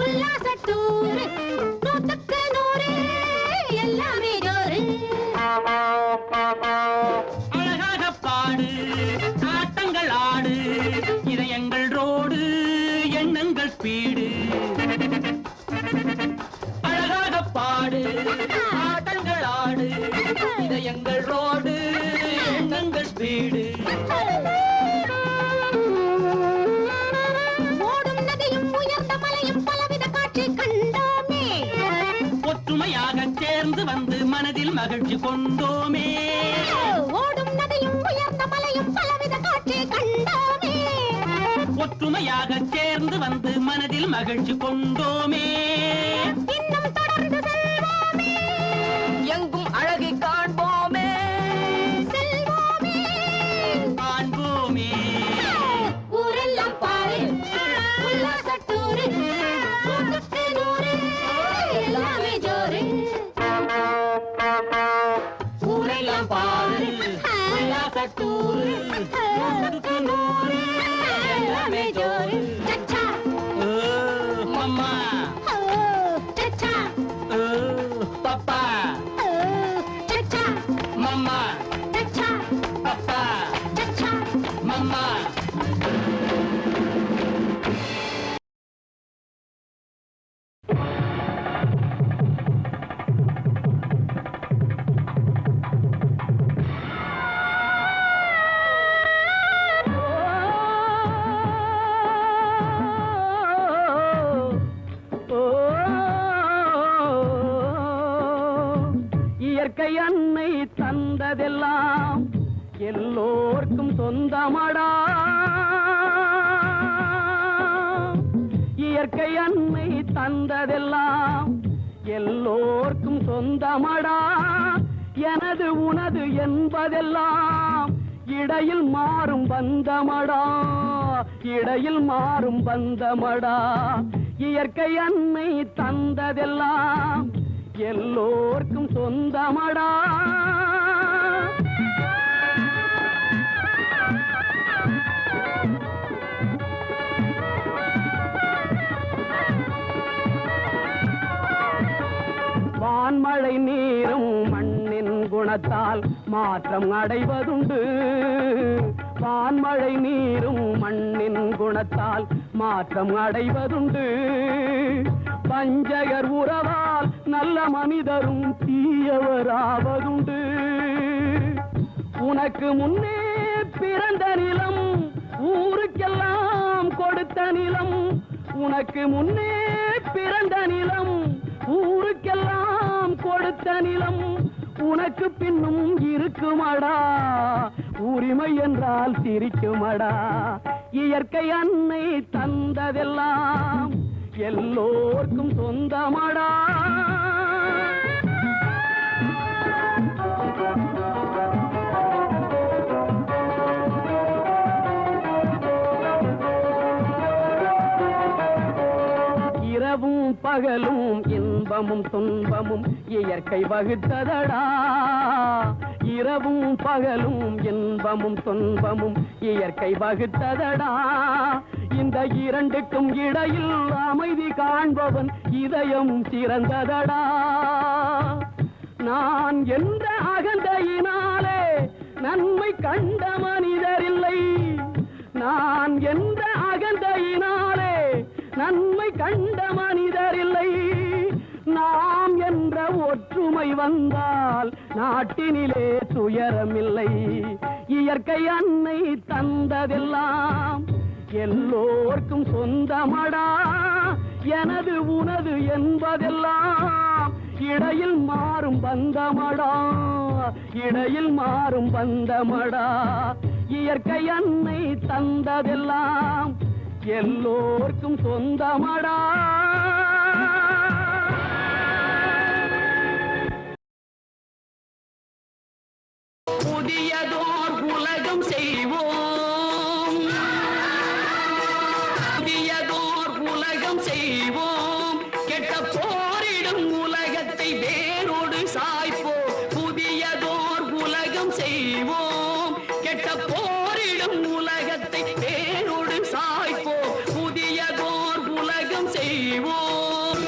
உல்லாசத்தூரு நூத்துக்கு நூறு எல்லாமே ஜோரு அழகாக பாடு ஆட்டங்கள் ஆடு இதயங்கள் ரோடு எண்ணங்கள் பீடு அழகாக பாடு ஆட்டங்கள் ஆடு இதயங்கள் ரோடு எண்ணங்கள் பீடு ஓடும் நதியும் உயர்ந்த மலையும் பலவித காட்சி கண்டோமே ஒற்றுமையாக சேர்ந்து வந்து மனதில் மகிழ்ச்சி கொண்டோமே ஓடும் நதியும் உயர்ந்த மலையும் பலவித காட்சி கண்டோமே ஒற்றுமையாக சேர்ந்து வந்து மனதில் மகிழ்ச்சி கொண்டோமே இன்னும் தொடர்ந்து செல்வோமே எங்கும் அழகை காண்போமே செல்வோமே காண்போமே ஊரெல்லாம் பாரு உல்லாசத்தூரு நூத்துக்கு நூறு எல்லாமே ஜோரு ஊரெல்லாம் பாரு உல்லாசத்தூரு நூற்றுக்கு நூறு இயற்கை அன்னை தந்ததெல்லாம் எல்லோர்க்கும் சொந்தமடா. இயற்கை அன்னை தந்ததெல்லாம் எல்லோர்க்கும் சொந்தமடா. எனது உனது என்பதெல்லாம் இடையில் மாறும் பந்தமடா, இடையில் மாறும் பந்தமடா. இயற்கை அன்னை தந்ததெல்லாம் எல்லோர்க்கும் சொந்தமடா. வான்மழை நீரும் மண்ணின் குணத்தால் மாற்றம் அடைவதுண்டு. வான்மழை நீரும் மண்ணின் குணத்தால் மாற்றம் அடைவதுண்டு. பஞ்சகர் உறவால் நல்ல மனிதரும் தீயவராவதுண்டு. உனக்கு முன்னே பிறந்த நிலம் ஊருக்கெல்லாம் கொடுத்த நிலம். உனக்கு முன்னே பிறந்த நிலம் ஊருக்கெல்லாம் கொடுத்த நிலம். உனக்கு பின்னும் இருக்குமடா, உரிமை என்றால் சிரிக்குமடா. இயற்கை அன்னை தந்ததெல்லாம் எல்லோர்க்கும் சொந்தமடா. இரவும் பகலும் இன்பமும் துன்பமும் இயற்கை வகுத்ததடா. இரவும் பகலும் இன்பமும் துன்பமும் இயற்கை வகுத்ததடா. இந்த இரண்டுக்கும் இடையில் அமைதி காண்பவன் இதயம் சிறந்ததடா. நான் என்ற அகந்தையினாலே நன்மை கண்ட மனிதரில்லை. நான் என்ற அகந்தையினாலே நன்மை கண்ட மனிதரில்லை. நாம் என்ற ஒற்றுமை வந்தால் நாட்டினிலே துயரமில்லை. இயற்கை அன்னை தந்ததெல்லாம் எல்லோர்க்கும் சொந்தமடா. எனது உனது என்பதெல்லாம் இடையில் மாறும் பந்தமடா, இடையில் மாறும் பந்தமடா. இயற்கை அன்னை தந்ததெல்லாம் எல்லோர்க்கும் சொந்தமடா. புதியதோர் உலகம் செய்வோம், புதியதோர் உலகம் செய்வோம். கெட்ட போரிடும் உலகத்தை வேரோடு சாய்ப்போம். புதியதோர் உலகம் செய்வோம், கெட்ட போரிடும் உலகத்தை வேரோடு சாய்ப்போம். புதியதோர் உலகம் செய்வோம்.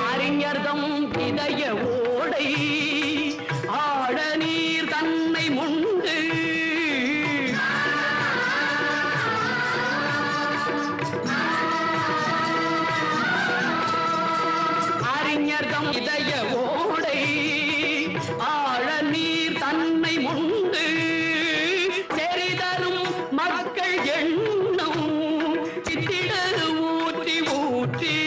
அறிஞர்தம் இதய ஓடை ஆழ நீர் தன்னை முண்டு. அறிஞர்தம் இதய ஓடை ஆழ நீர் தன்னை முண்டு. செறிதரும் மக்கள் எண்ணம் சித்திட ஊற்றி ஊற்றி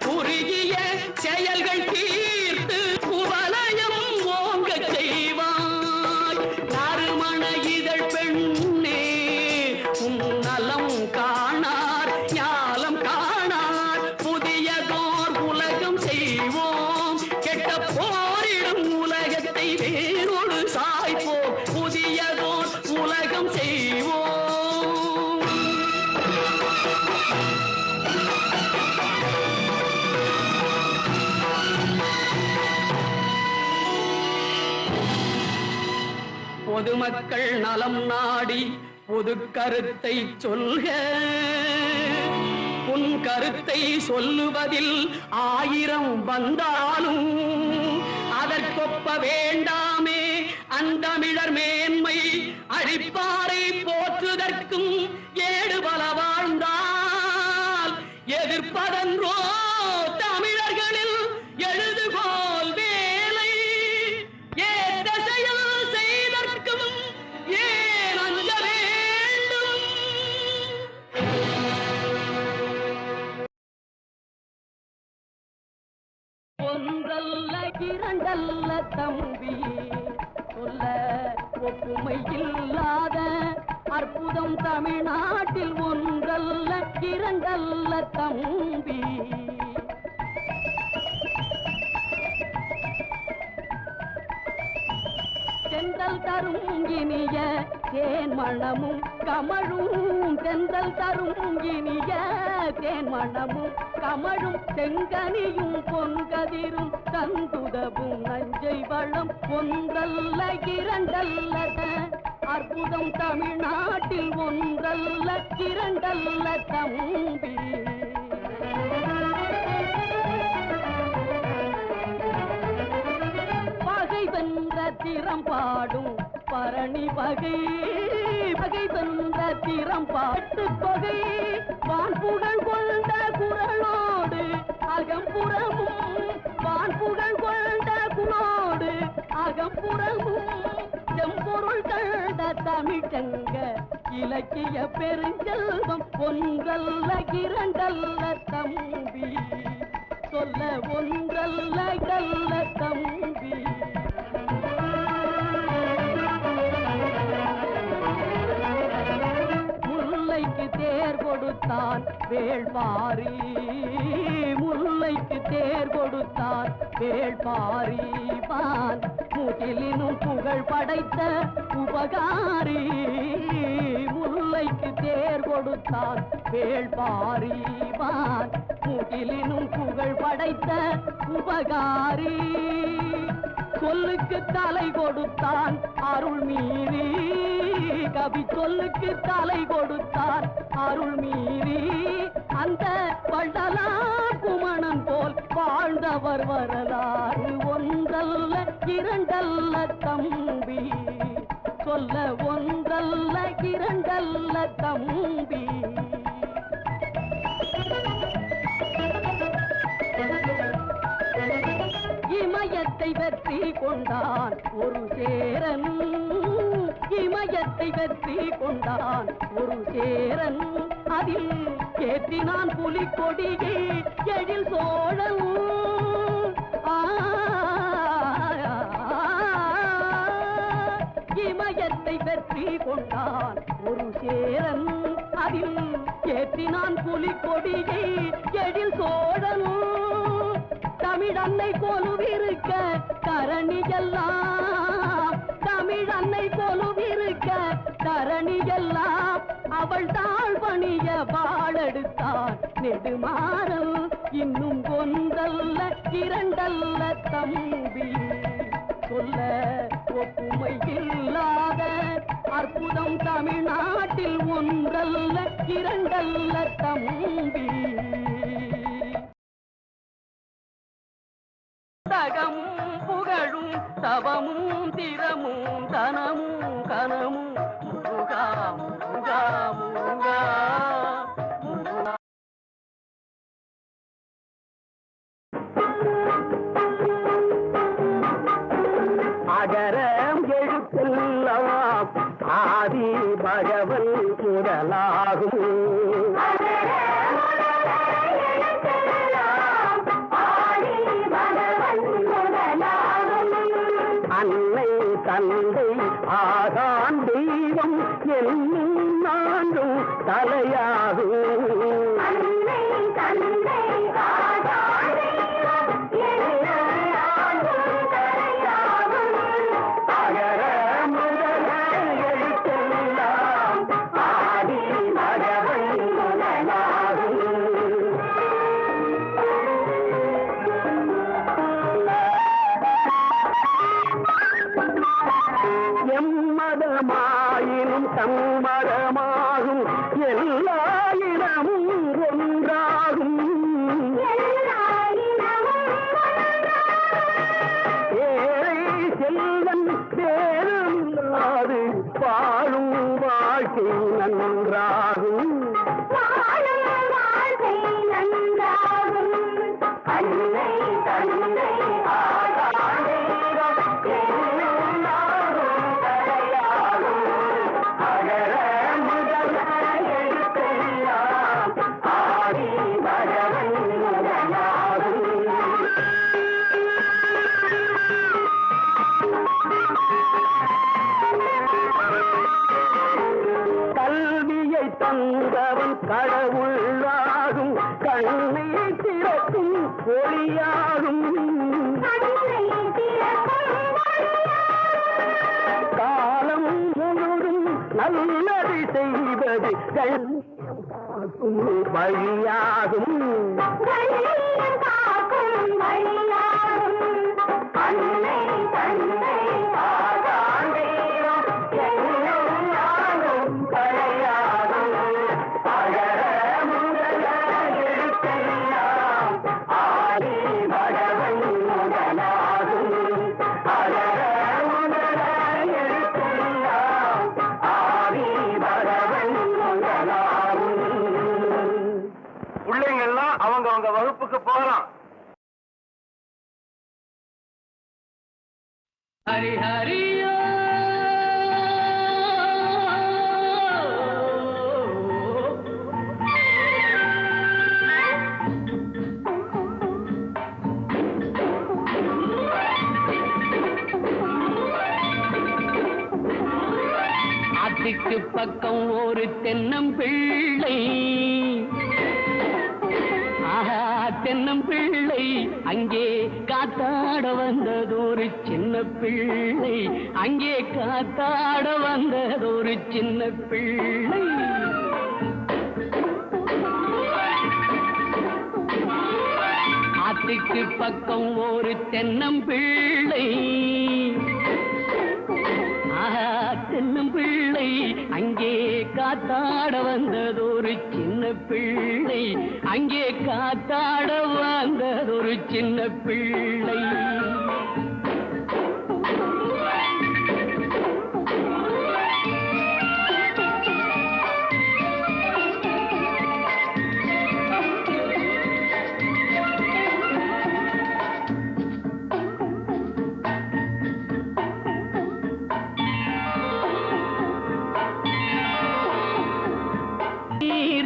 குறுகிய செயல்கள் தீர்த்து குவலயம் ஓங்க செய்வாய். நறுமண இதழ் பெண்ணே உன் நலம் காணார் ஞாலம் காணார். புதியதோர் உலகம் செய்வோம், கெட்ட போரிடும் உலகத்தை வேரோடு சாய்ப்போம். புதியதோர் உலகம் செய்வோம். பொதுமக்கள் நலம் நாடி பொது கருத்தை சொல்க. உன் கருத்தை சொல்லுவதில் 1000 வந்தாலும் அதற்கொப்ப வேண்டாமே அந்தமிழர் மேன்மை. அழிப்பாரை போற்றுதற்கும் ஏடு பல வாழ்ந்தால் எதிர்ப்பதன்றோ தமிழர்களில் எழுதுகோல் வேலை. ஏ இரண்டல்ல தம்பி சொல்ல ஒப்புமை இல்லாத அற்புதம் தமிழ்நாட்டில் ஒன்றல்ல இரண்டல்ல தம்பி தென்றல் தரும் இனிய தேன் மணமும் கமழும் தென்றல் தரும் இனிய தேன் மணமும் கமழும் செங்கனியும் பொன்கதிரும் தந்துதவும் நஞ்சை வளம் ஒன்றல்ல இரண்டல்ல அற்புதம் தமிழ்நாட்டில் ஒன்றல்ல இரண்டல்ல தம்பி பகை வென்ற திறம் பாடும் பரணி பகை பகை வென்ற திறம் பாட்டு தொகை வான்புகழ் கொண்ட குரலோடு அகம்புறமும் வான்புகழ் கொண்ட குரலோடு அகம்புறமும் செம்பொருள் கண்ட தமிழ்ச்சங்க இலக்கிய பெருஞ்செல்வம் ஒன்றல்ல இரண்டல்ல தம்பி சொல்ல ஒன்றல்ல கல்ல தம்பி முல்லைக்கு தேர் கொடுத்தான் வேள்பாரி முல்லைக்கு தேர் கொடுத்தான் வேள்பாரி வான் முகிலினும் புகழ் படைத்த உபகாரி முல்லைக்கு தேர் கொடுத்தான் வேள்பாரி வான் முகிலினும் புகழ் படைத்த உபகாரி சொல்லுக்கு தலை கொடுத்தான் அருள் மீறி கவி சொல்லுக்கு தலை கொடுத்தான் அருள் மீறி அந்த வள்ளலார் குமணன் போல் வாழ்ந்தவர் வரலாறு ஒன்றல்ல இரண்டல்ல தம்பி சொல்ல ஒன்றல்ல இரண்டல்ல தம்பி இமயத்தை வெற்றி கொண்டான் ஒரு சேரன் இமயத்தை வெற்றி கொண்டான் ஒரு சேரன் அதில் ஏற்றினான் புலிக்கொடியை எழில் சோழன் இமயத்தை வெற்றி கொண்டான் ஒரு சேரன் அதில் ஏற்றினான் புலிக்கொடியை எழில் சோழன் தமிழ் அன்னை கொலுவிருக்க கரணி எல்லாம் தமிழ் அன்னை கொலுவிருக்க கரணி எல்லாம் அவள் தாழ் பணிய வாழெடுத்தார் நெடுமாறல் இன்னும் ஒன்றல்ல இரண்டல்ல தம்பி சொல்ல ஒப்புமை இல்லாத அற்புதம் தமிழ்நாட்டில் ஒன்றல்ல இரண்டல்ல தம்பி தகமும் புகழும் தவமும் திறமும் தனமும் கனமும் முருகா முருகா முருகா முருகா அகரம் எழுத்தெல்லாம் ஆதி பகவன் முதலாகும் அன்னை தந்தை ஆகான் தெய்வம் என்னும் நான்கும் தலையாகும் அன்னை தந்தை ஆகான் தெய்வம் என்னும் நான்கும் தலையாகும் அகர முதல எழுத்தெல்லாம் ஆதி பகவன் முதலாகும் எம்மதமாயினும் சம்மதமாகும் எல்லா இனமும் ஒன்றாகும் ஏழை செல்வன் பேருமில்லாது வாழும் வாழ்க்கை நன்றாகும் அன்னை தந்தை ஆகாதே கண்ணியம் காக்கும் வழியாகும் அன்னை தன்னை ஆகாண்டீரம் என்னும் நானும் தலையாகும் அகர முதல எழுத்தெல்லாம் ஆதி பகவன் முதலாகும் அகர முதல எழுத்தெல்லாம் ஆதி பகவன் முதலாகும். பிள்ளைங்கள்லாம் அவங்க வகுப்புக்கு போகலாம். ஹரி ஹரியோ அதுக்கு பக்கம் ஒரு தென்னம்பிள்ளை தென்னம்பிள்ளை அங்கே காத்தாட வந்ததொரு சின்ன பிள்ளை அங்கே காத்தாட வந்ததொரு சின்ன பிள்ளை ஆத்துக்கு பக்கம் ஒரு தென்னம்பிள்ளை தென்னம்பிள்ளை அங்கே காத்தாட வந்ததொரு சின்ன பிள்ளை அங்கே காத்தாட வந்ததொரு சின்ன பிள்ளை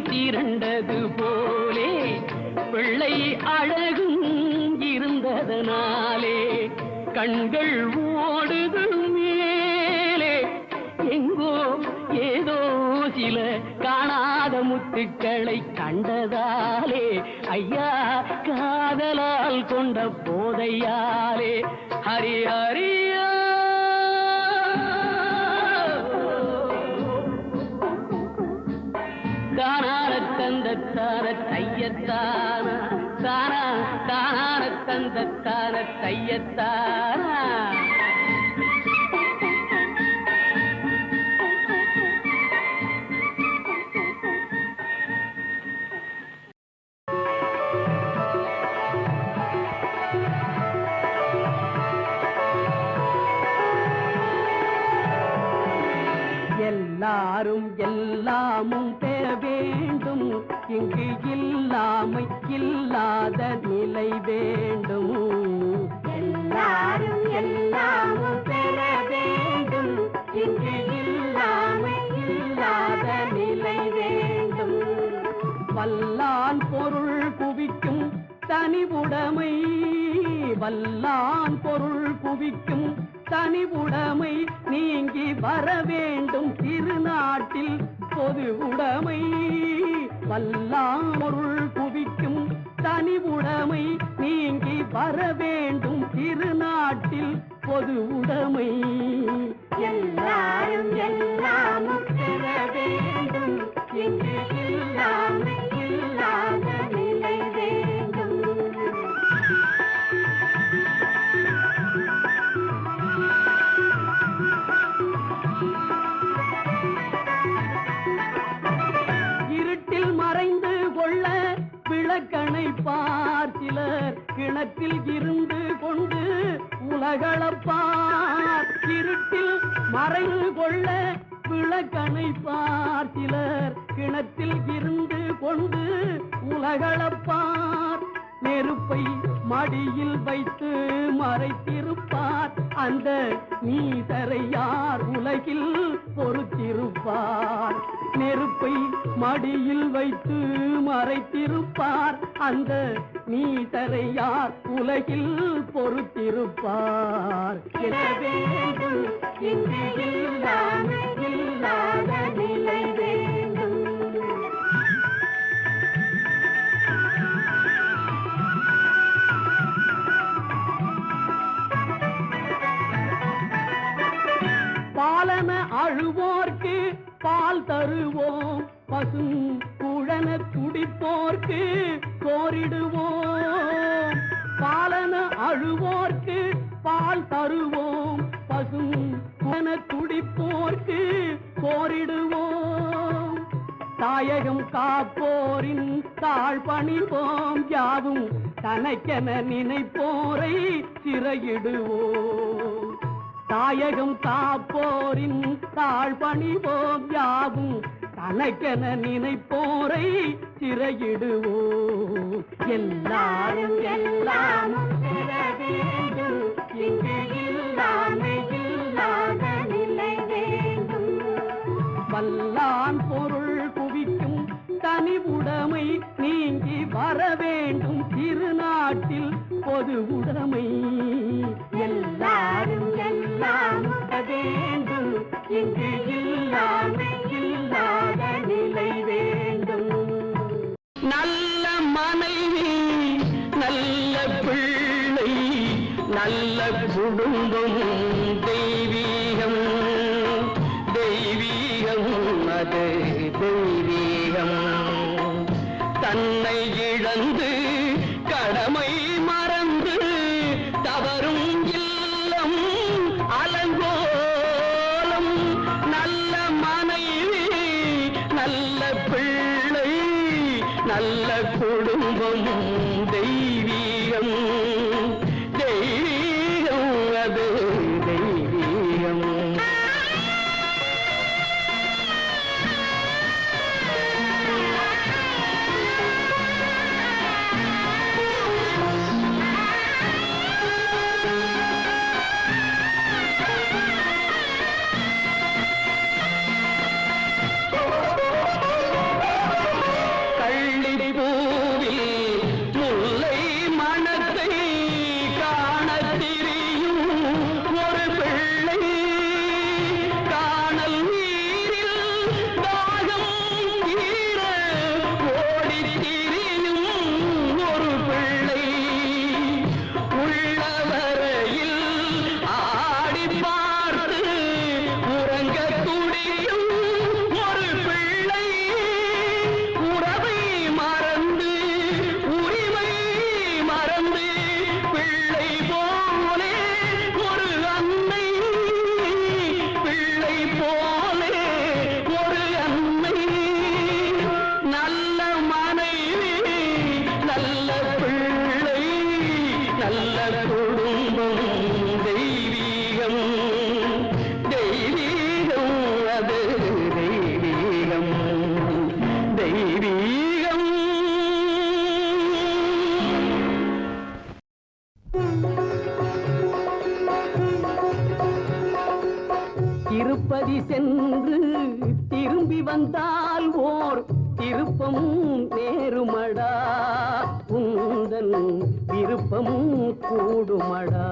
திரண்டது போலே பிள்ளை அழகும் இருந்ததனாலே கண்கள் ஓடுது மேலே எங்கோ ஏதோ சில காணாத முத்துக்களை கண்டதாலே ஐயா காதலால் கொண்ட போதையாலே ஹரி ஹரியா தானார தந்தத்தான தையத்தான தானா தானார தந்தத்தான தையத்தானா எல்லாரும் எல்லாமும் பெற வேண்டும் இங்கு இல்லாமை இல்லாத நிலை வேண்டும் எல்லாரும் எல்லாமும் பெற வேண்டும் இங்கு இல்லாமை இல்லாத நிலை வேண்டும் வல்லான் பொருள் குவிக்கும் தனிவுடைமை வல்லான் பொருள் குவிக்கும் தனிவுடைமை நீங்கி வர வேண்டும் திருநாட்டில் பொது உடைமை வல்லான் பொருள் குவிக்கும் தனிவுடைமை நீங்கி வர வேண்டும் திருநாட்டில் பொது உடைமை எல்லாரும் எல்லாமும் பெற வேண்டும் இங்கு இல்லாமை இல்லாத நிலை வேண்டும் இருட்டில் மறைந்து கொள்ள விளக்கணை பார்த்திலர் கிணற்றில் இருந்து கொண்டு உலகளப்பார் இருட்டில் மறைந்து கொள்ள விளக்கணை பார்த்திலர் கிணற்றில் இருந்து கொண்டு உலகளப்பார் நெருப்பை மடியில் வைத்து மறைத்திருப்பார் அந்த நீதரை யார் உலகில் பொறுத்திருப்பார் நெருப்பை மடியில் வைத்து மறைத்திருப்பார் அந்த நீதரை யார் உலகில் பொறுத்திருப்பார் வேண்டும் இங்கு இல்லாத நிலை வேண்டும் பாலன அழுவோர்க்கு பால் தருவோம் பசும் குழன துடிப்போர்க்கு கோரிடுவோம் பாலன அழுவோர்க்கு பால் தருவோம் பசும் குழன துடிப்போர்க்கு கோரிடுவோம் தாயகம் காப்போரின் தாழ் பணிவோம் யாவும் தனக்கென நினைப்போரை சிறையிடுவோம் தாயகம் காப்போரின் தாழ் பணிவோம் யாவும் தனக்கென நினைப்போரை சிறையிடுவோம் எல்லாரும் எல்லாமும் பெற வேண்டும் இங்கு இல்லாமை இல்லாத நிலை வேண்டும் வல்லான் பொருள் குவிக்கும் தனி உடைமை நீங்கி வர வேண்டும் திருநாட்டில் பொது உடைமை எல்லாரும் எல்லாம் வேண்டும் இங்கு இல்லாமை இல்லாத நிலை வேண்டும் நல்ல மனைவி நல்ல பிள்ளை நல்ல குடும்பம் தெய்வீகம் தெய்வீகம் அது தெய்வீகம் தன்னை இழந்து கடமை மறந்து தவறும் இல்லம் அலங்கோலம் நல்ல மனைவி நல்ல பிள்ளை நல்ல குடும்பம் தெய்வீகம் தெய்வீகம் அது தெய்வீகம் திருப்பதி சென்று திரும்பி வந்தால் ஓர் திருப்பம் நேருமடா உந்தன் விருப்பம் கூடுமடா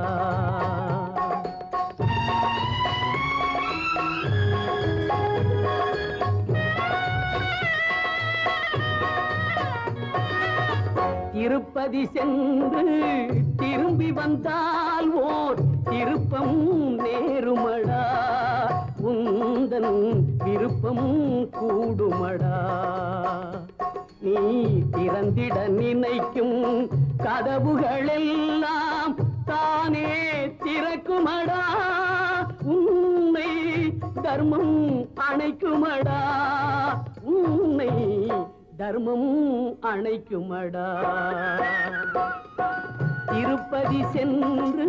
திருப்பதி சென்று திரும்பி வந்தால் ஓர் திருப்பம் நேருமடா உந்தன் விருப்பம் கூடுமடா நீ திறந்திட நினைக்கும் கதவுகளெல்லாம் தானே திறக்குமடா உன்னை தர்மம் அணைக்குமடா உன்னை தர்மம் அணைக்குமடா திருப்பதி சென்று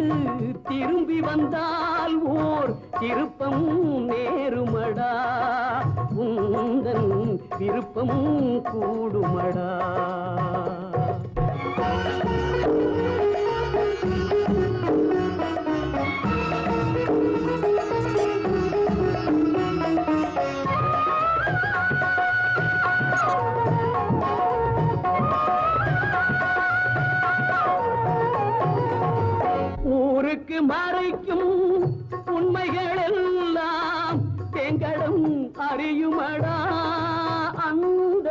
திரும்பி வந்தால் ஓர் திருப்பம் நேருமடா உந்தன் விருப்பம் கூடுமடா ஊருக்கு மறைக்கும் உண்மைகள் எல்லாம் எங்களிடம் அறியுமடா அந்த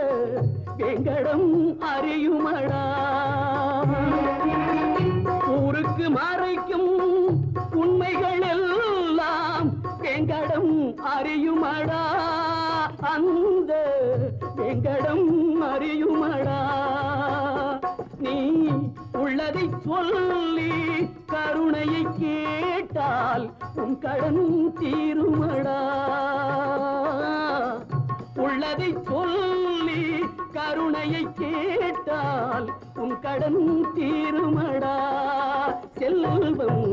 எங்களிடம் அறியுமடா ஊருக்கு மறைக்கும் உண்மைகள் எல்லாம் எங்களிடம் அறியுமடா அந்த வெங்கடம் அறியுமடா நீ உள்ளதை சொல்லி கருணையை கேட்டால் உன் கடன் தீருமடா உள்ளதை சொல்லி கருணையை கேட்டால் உன் கடன் தீருமடா செல்வம்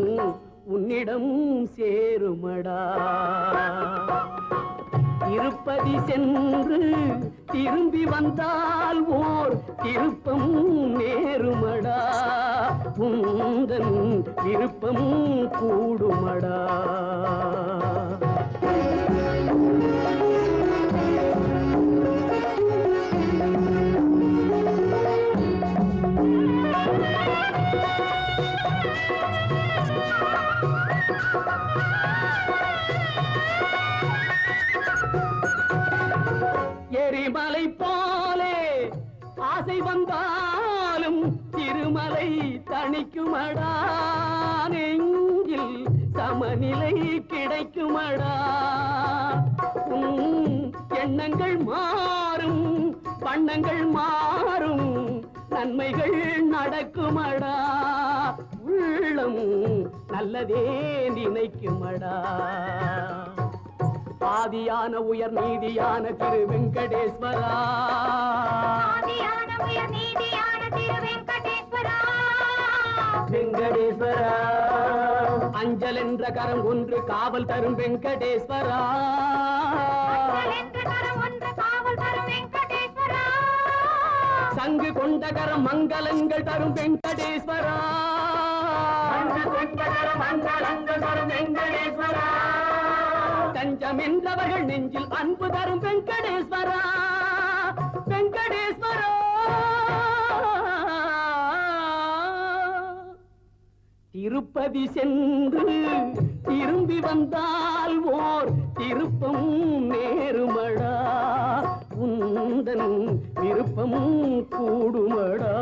உன்னிடம் சேருமடா திருப்பதி சென்று திரும்பி வந்தால் ஓர் திருப்பம் நேருமடா உந்தன் விருப்பம் கூடுமடா எரிமலை போலே ஆசை வந்தாலும் திருமலை தணிக்குமடா நெஞ்சில் சமநிலை கிடைக்குமடா எண்ணங்கள் மாறும் வண்ணங்கள் மாறும் நன்மைகள் நடக்குமடா உள்ளம் நல்லதே நினைக்குமடா ஆதியான உயர் நீதியான திரு வெங்கடேஸ்வரா வெங்கடேஸ்வரா அஞ்சல் என்ற கரம் ஒன்று காவல் தரும் வெங்கடேஸ்வரா சங்கு கொண்ட கரம் மங்களங்கள் தரும் வெங்கடேஸ்வரா மங்களங்கள் தரும் வெங்கடேஸ்வரா தஞ்சம் என்றவர்கள் நெஞ்சில் அன்பு தரும் வெங்கடேஸ்வரா வெங்கடேஸ்வரா திருப்பதி சென்று திரும்பி வந்தால் ஓர் திருப்பம் நேருமடா உந்தன் விருப்பம் கூடுமடா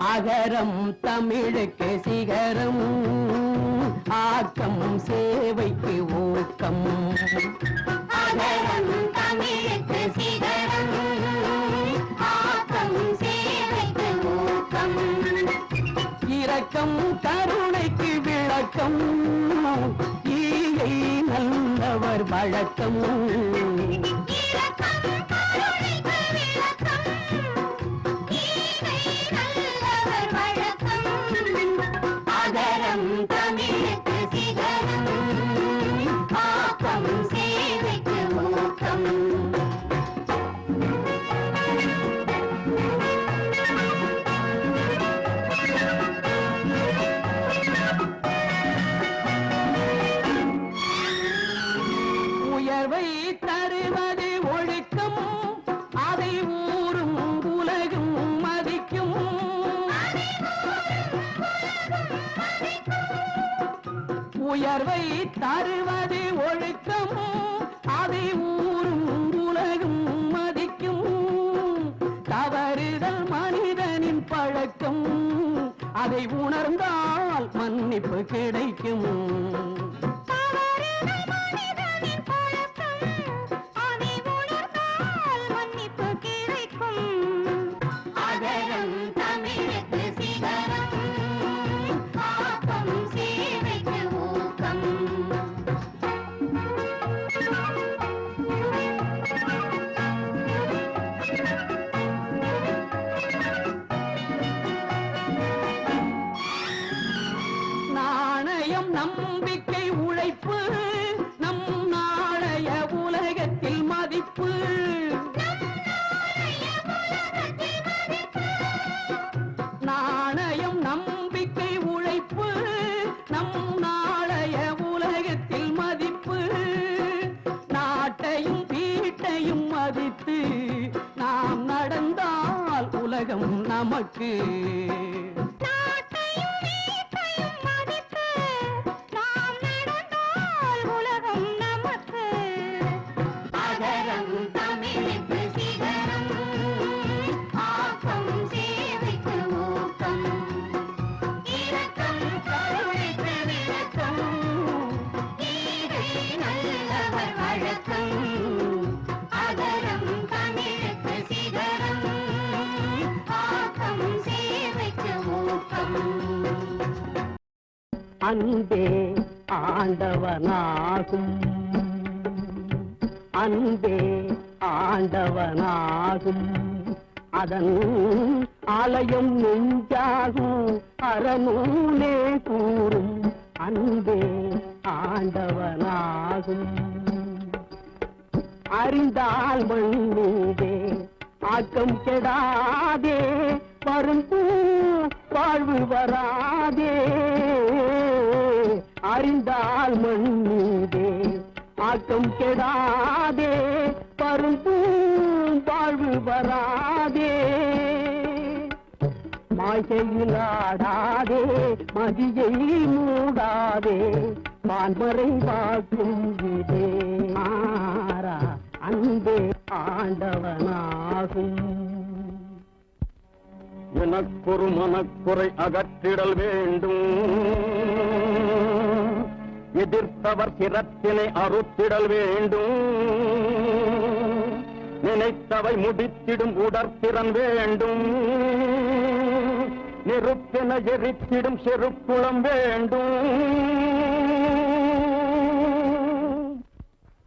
அகரம் தமிழுக்கு சிகரம் ஆக்கம் சேவைக்கு ஊக்கம் அகரம் தமிழுக்கு சிகரம் ஆக்கம் சேவைக்கு ஊக்கம் இரக்கம் கருணைக்கு விளக்கம் ஈகை நல்லவர் வழக்கம் தமிழுக்கு சிகரம் ஆக்கம் சேவைக்கு ஊக்கம் உயர்வை தருவது ஒழுக்கம் அதை ஊரும் உலகம் மதிக்கும் உயர்வை தருவது ஒழுக்கம் அதை ஊரும் உலகம் மதிக்கும் தவறுதல் மனிதனின் பழக்கம் அதை உணர்ந்தால் மன்னிப்பு கிடைக்கும் அகரம் தமிழுக்கு சிகரம் ஆக்கம் சேவைக்கு ஊக்கம் நாணயம் நம்பிக்கை உழைப்பு நம் நாளைய உலகத்தில் மதிப்பு நாணயம் நம்பிக்கை உழைப்பு நம் நாளைய உலகத்தில் மதிப்பு நாட்டையும் வீட்டையும் மதித்து நாம் நடந்தால் உலகம் நமக்கு நாட்டையும் வீட்டையும் மதித்து நாம் நடந்தால் அன்பே ஆண்டவனாகும், அன்பே ஆண்டவனாகும். அதன் ஆலயம் நெஞ்சாகும் அறநூலே கூறும் அன்பே ஆண்டவனாகும். அறிந்தால் மண்ணீதே ஆக்கம் கெடாதே, வரும் வாழ்வு வராதே. அறிந்தால் மண்ணீதே ஆக்கம் கெடாதே, வரும் வாழ்வு வராதே. மாய்கையில் ஆடாதே, மதியை மூடாதே, மான்மறை வாக்கும் இதே மாறா அன்பே ஆண்டவனாகும். எனக்கொரு மனக்குறை அகற்றிடல் வேண்டும், எதிர்த்தவர் சிரத்தினை அறுத்திடல் வேண்டும். நினைத்தவை முடித்திடும் உடற்திறன் வேண்டும், நெருப்பென எரித்திடும் செருக்குளம் வேண்டும்.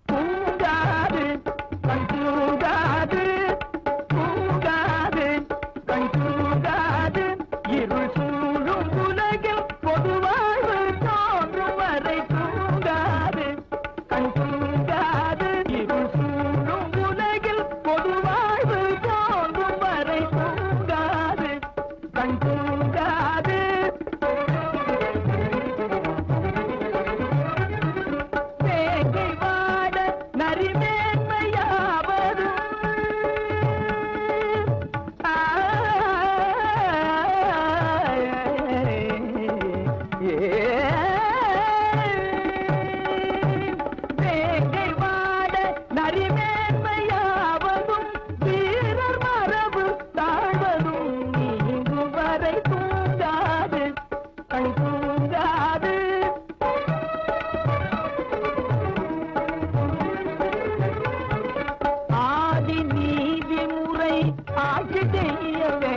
பூங்காது கண் தூங்காது, பூங்காது கண் தூங்காது, இருள் சூழும் உலகில் பொதுவாழ்வு தோன்றும் வரை தூங்காது கண் தூங்காது. இருள் சூழும் உலகில் பொதுவாழ்வு தோன்றும் வரை தூங்காது கண் தூங்காது. வேங்கை வாட நரிமேன்மையாவதும் வேங்கை வாட நரிமேன்மையாவதும், வீரர் மரபு தாழ்வதும் நீங்கும் வரை தூங்காது கண் தூங்காது. ஆதி நீதி முறை ஆட்சி செய்யவே,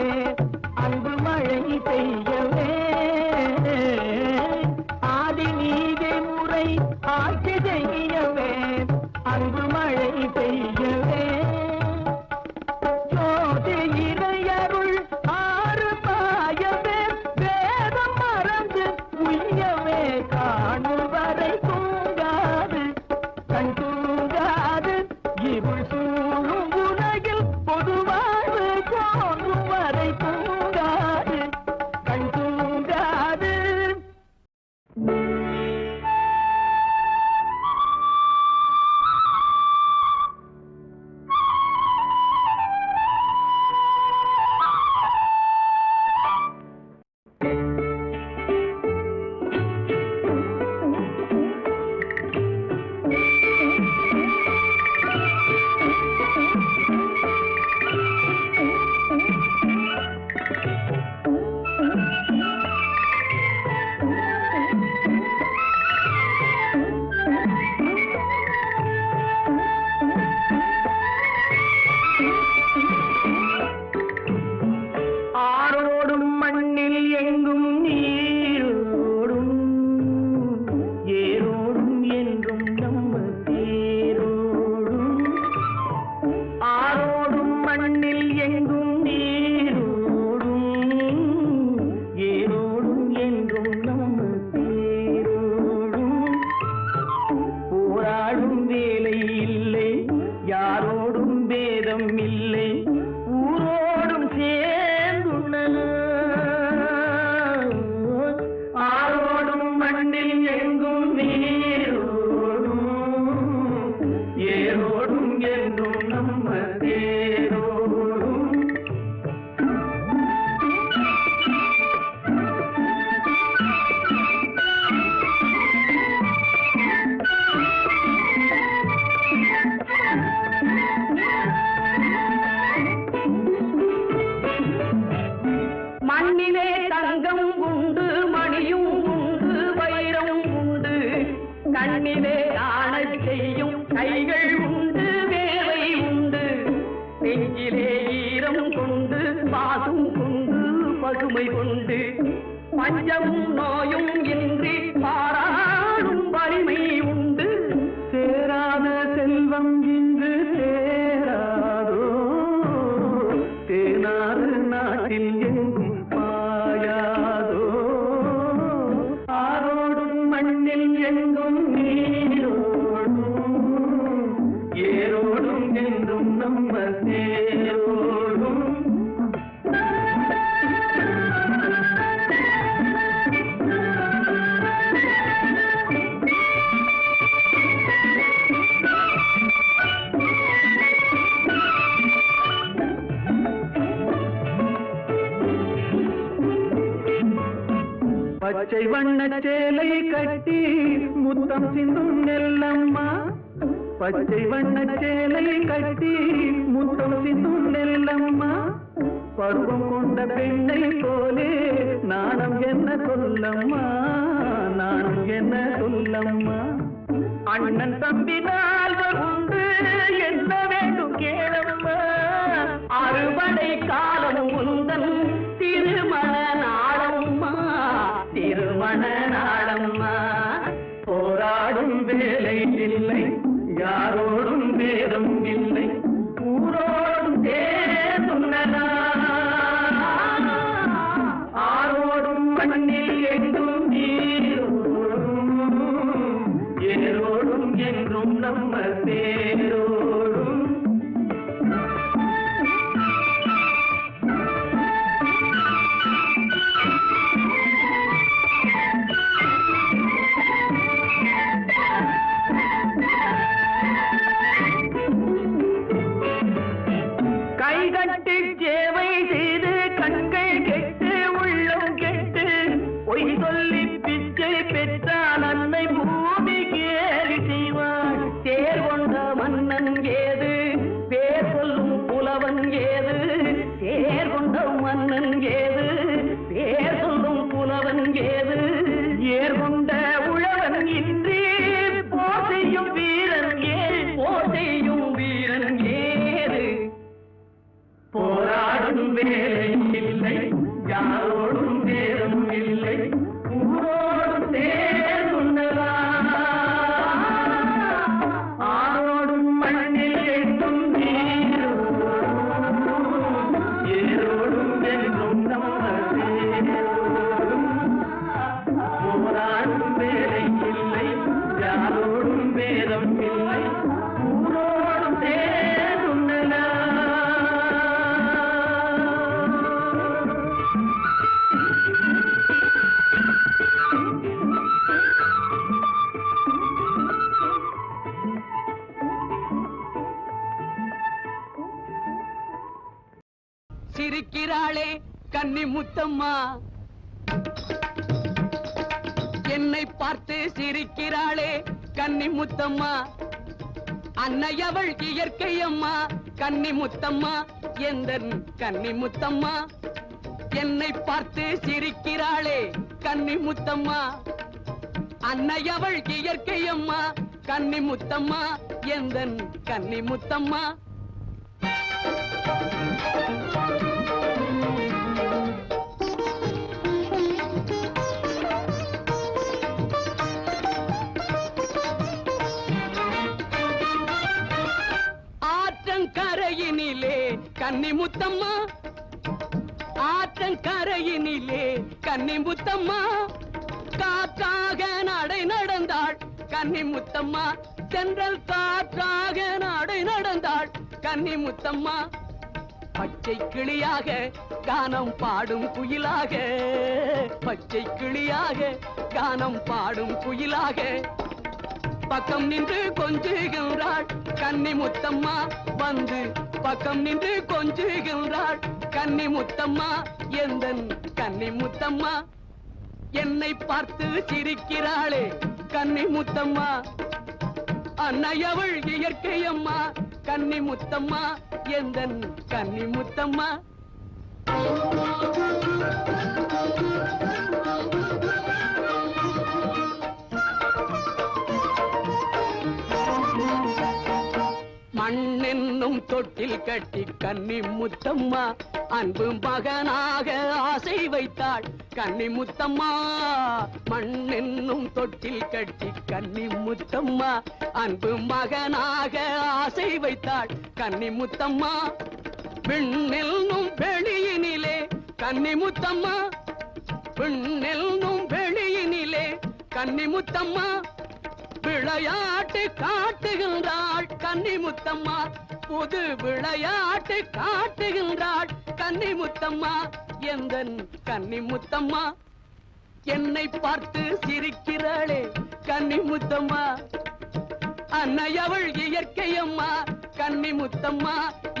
அன்பு மழை செய்யவே. ஆதி நீதி முறை ஆட்சி செய்யவே, அன்பு மழை செய்யவே. ஜோதி இறையருள் ஆறு பாயவே, வேதம் மறந்து உய்யவே காணும் வரை தூங்காது கண் தூங்காது. இருள் சூழும் உலகில் பொதுவாழ்வு தோன்றும் வரை தூங்காது கண் தூங்காது. ஆரோடும் மண்ணில் எங்கும் நீரோடும், ஏரோடும் என்றும் நம்ம தேரோடும். ஆரோடும் மண்ணில் எங்கும் நீரோடும், ஏரோடும் என்றும் நம்ம தேரோடும். போராடும் வேலை இல்லை, யாரோடும் பேதம் இல்லை, ஊரோடும் சேர்ந்துள்ள. ஆரோடும் மண்ணில் எங்கும் நீரோடும், ஏரோடும் என்றும் நம்ம தேரோடும். மண்ணிலே தங்கம் உண்டு, மணியும் உண்டு, வைரம் உண்டு, கண்ணிலே ஆணச் செய்யும் கைகள் உண்டு, வேலை உண்டு. நெஞ்சிலே ஈரம் கொண்டு, பாசும் கொண்டு, பசுமை உண்டு பஞ்சமும் நோயும் இன்றி பாராடும் வலிமை உண்டு சேராத செல்வம் இன்று சேராதோ தேனாறு நாட்டில் எங்கும் பாயாதோ ஆரோடும் மண்ணில் எங்கும் நீரோடும் ஏரோடும் என்றும் நம்ம சேரோடும் பச்சை வண்ண சேலை கட்டி முத்தம் சிந்தும் நெல்லம்மா பச்சை வண்ண சேலை கட்டி முத்தம் சிந்தும் நெல்லம்மா பருவம் கொண்ட பெண்ணை போலே நாணம் என்ன சொல்லம்மா நாணம் என்ன சொல்லம்மா அண்ணன் தம்பி நால்வர் உண்டு என்ன வேண்டும் கேளம்மா அறுவடை காலம் உந்தன் திருமண நாளம்மா திருமண நாளம்மா போராடும் வேலை இல்லை யாரோடும் வேதம் இல்லை ஊரோடும் தேர்ந்துள்ளதா ஆரோடும் மண்ணில் எங்கும் நீரோடும் ஏரோடும் என்றும் நம்ம தேரோடும் கைகட்டி சேவை செய்து கண்கள் கெட்டு உள்ளம் கெட்டு பொய் சொல்லி பிச்சை பெற்றால் அன்னை பூமி கேலி செய்வாள் தேர் கொண்ட மன்னன் ஏது பேர் சொல்லும் புலவன் ஏது தேர் கொண்ட மன்னன் ஏது பேர் சொல்லும் புலவன் ஏது ஏர் கொண்ட உழவன் இன்றி போர் செய்யும் வீரன் ஏது போர் செய்யும் வீரன் ஏது போராடும் வேலை இல்லை யாரோடும் நேரம் இல்லை ஊரோடும் தேர்ந்துள்ளதா ஆரோடும் மண்ணில் எங்கும் நீரோடும் ஏரோடும் என்றும் நம்ம தேரோடும் போராடும் வேலை இல்லை யாரோடும் வேதம் இல்லை ஊரோடும் தேர்ந்துள்ளதா சிரிக்கிறாளே கன்னி முத்தம்மா என்னை பார்த்து சிரிக்கிறாளே கன்னி முத்தம்மா அன்னை அவள் இயற்கை அம்மா கன்னி முத்தம்மா எந்தன் கன்னி முத்தம்மா என்னை பார்த்து சிரிக்கிறாளே கன்னி முத்தம்மா அன்னை அவள் இயற்கை அம்மா கன்னி முத்தம்மா எந்தன் கன்னி முத்தம்மா ஆற்றங்கரையினிலே கன்னி முத்தம்மா ஆற்றங்கரையினிலே கன்னி முத்தம்மா காற்றாக நடை நடந்தாள் கன்னி முத்தம்மா சென்றல் காற்றாக நடை நடந்தாள் கன்னி முத்தம்மா பச்சை கிளியாக கானம் பாடும் குயிலாக பச்சை கிளியாக கானம் பாடும் குயிலாக பக்கம் நின்று கொஞ்சுகின்றாள் கன்னி முத்தம்மா வந்து பக்கம் நின்று கொஞ்சுகின்றாள் கன்னி முத்தம்மா எந்தன் கன்னி முத்தம்மா என்னை பார்த்து சிரிக்கிறாளே கன்னி முத்தம்மா அன்னை அவள் இயற்கை அம்மா கன்னி முத்தம்மா எந்தன் கன்னி முத்தம்மா மண்ணென்னும் தொட்டில் கட்டி கன்னி முத்தம்மா அன்பு மகனாக ஆசை வைத்தாள் கன்னி முத்தம்மா மண் என்னும் தொட்டில் கட்டி கன்னி முத்தம்மா அன்பு மகனாக ஆசை வைத்தாள் கன்னி முத்தம்மா விண்ணெல்லும் வெளியினிலே கன்னி முத்தம்மா விண்ணெல்லும் வெளியினிலே கன்னி முத்தம்மா விளையாட்டு காட்டுகின்றாள் கன்னி முத்தம்மா புது விளையாட்டு காட்டுகின்றாள் கன்னி முத்தம்மா எந்தன் கன்னி முத்தம்மா என்னை பார்த்து சிரிக்கிறாளே கன்னி முத்தம்மா அன்னை அவள் இயற்கையம்மா கன்னி முத்தம்மா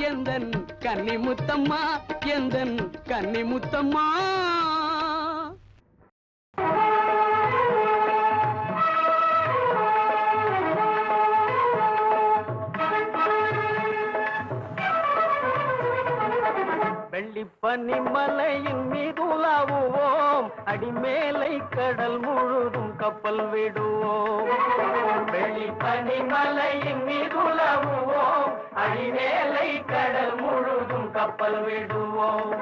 எந்தன் கன்னி முத்தம்மா எந்தன் கன்னி முத்தம்மா வெள்ளிப்பனி மலையின் மீது உலாவுவோம் அடிமேலை கடல் முழுதும் கப்பல் விடுவோம் வெள்ளிப்பனி மலையின் மீது உலாவுவோம் அடிமேலை கடல் முழுதும் கப்பல் விடுவோம்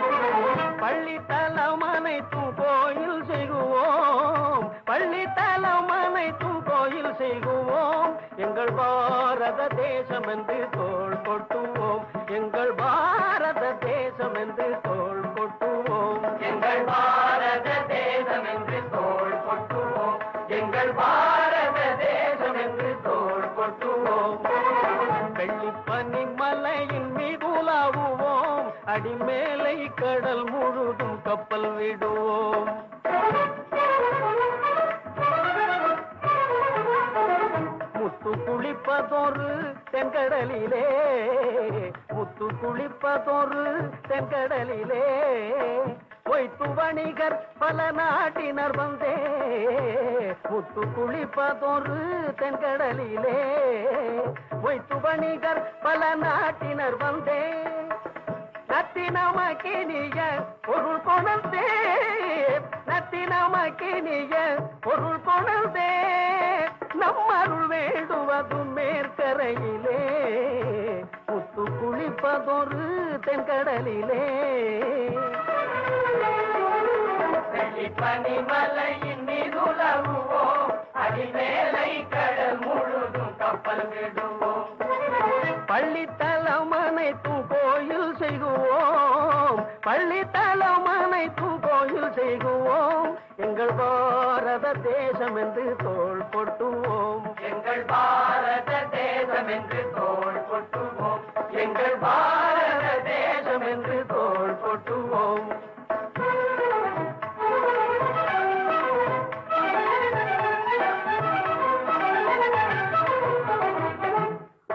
பள்ளித்தலம் அனைத்தும் கோயில் செய்குவோம் பள்ளித்தலம் அனைத்தும் கோயில் செய்குவோம் எங்கள் பாரத தேசம் என்று தோள் கொட்டுவோம் எங்கள் பாரத தேசம் என்று தோள் கொட்டுவோம் எங்கள் பாரத தேசம் என்று தோள் கொட்டுவோம் எங்கள் பாரத தேசம் என்று தோள் கொட்டுவோம் வெள்ளிப்பனி மலையின் மீது உலாவுவோம் அடிமேலை கடல் முழுதும் கப்பல் விடுவோம் முத்து குளிப்பதொரு தென்கடலிலே முத்து குளிப்பதொரு தென்கடலிலே பொய்த்து வணிகர் பல நாட்டினர் வந்தே முத்து குளிப்பதொரு தென்கடலிலே பொய்த்து வணிகர் பல நாட்டினர் வந்தே நத்தினமக்கினிய பொருள் கொணர்ந்தே நத்தினமக்கினிய பொருள் கொணர்ந்தே நம்மருள் வேண்டுவதும் மேற்கரையிலே முத்து குளிப்பதொரு தென்கடலிலே வெள்ளிப்பனி மலையின் மீது உலாவுவோம் அடிமேலை கடல் முழுதும் கப்பல் விடுவோம் பள்ளித்தலம் அனைத்தும் கோயில் செய்குவோம் பள்ளித்தலம் அனைத்தும் கோயில் செய்குவோம் எங்கள் பாரத தேசம் என்று தோள் கொட்டுவோம் எங்கள் பாரத தேசம் என்று தோள் கொட்டுவோம் எங்கள் பாரத தேசம் என்று தோள் கொட்டுவோம்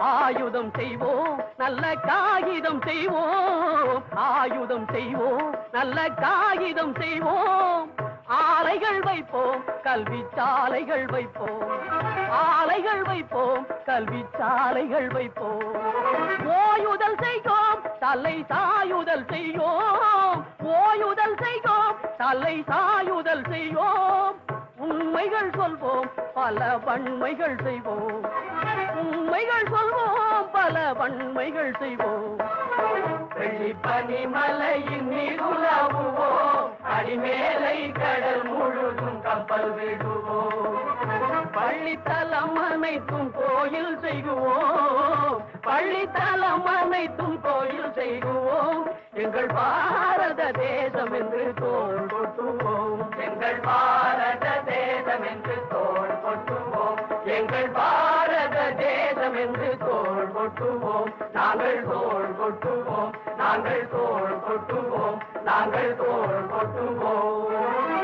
ஆயுதம் செய்வோம் நல்ல காகிதம் செய்வோம் ஆயுதம் செய்வோம் நல்ல காகிதம் செய்வோம் ஆலைகள் வைப்போம் கல்வி சாலைகள் வைப்போம் ஆலைகள் வைப்போம் கல்வி சாலைகள் வைப்போம் ஓயுதல் செய்வோம் தலை சாயுதல் செய்வோம் ஓயுதல் செய்வோம் தலை சாயுதல் செய்வோம் உண்மைகள் சொல்வோம் பல வன்மைகள் செய்வோம் உண்மைகள் சொல்வோம் பல வன்மைகள் செய்வோம் வெள்ளிப்பனி மலையின் மீது உலாவுவோம் அடிமேலை கடல் முழுதும் கப்பல் விடுவோம் பள்ளித்தலம் அனைத்தும் கோயில் செய்குவோம் பள்ளித்தலம் அனைத்தும் கோயில் செய்குவோம் எங்கள் பாரத தேசம் என்று தோள் கொட்டுவோம் எங்கள் பாரத தேசம் என்று தோள் கொட்டுவோம் எங்கள் பாரத தேசம் என்று தோள் கொட்டுவோம் நாங்கள் தோள் கொட்டுவோம் நாங்கள் தோள் கொட்டுவோம் நாங்கள் தோள் கொட்டுவோம்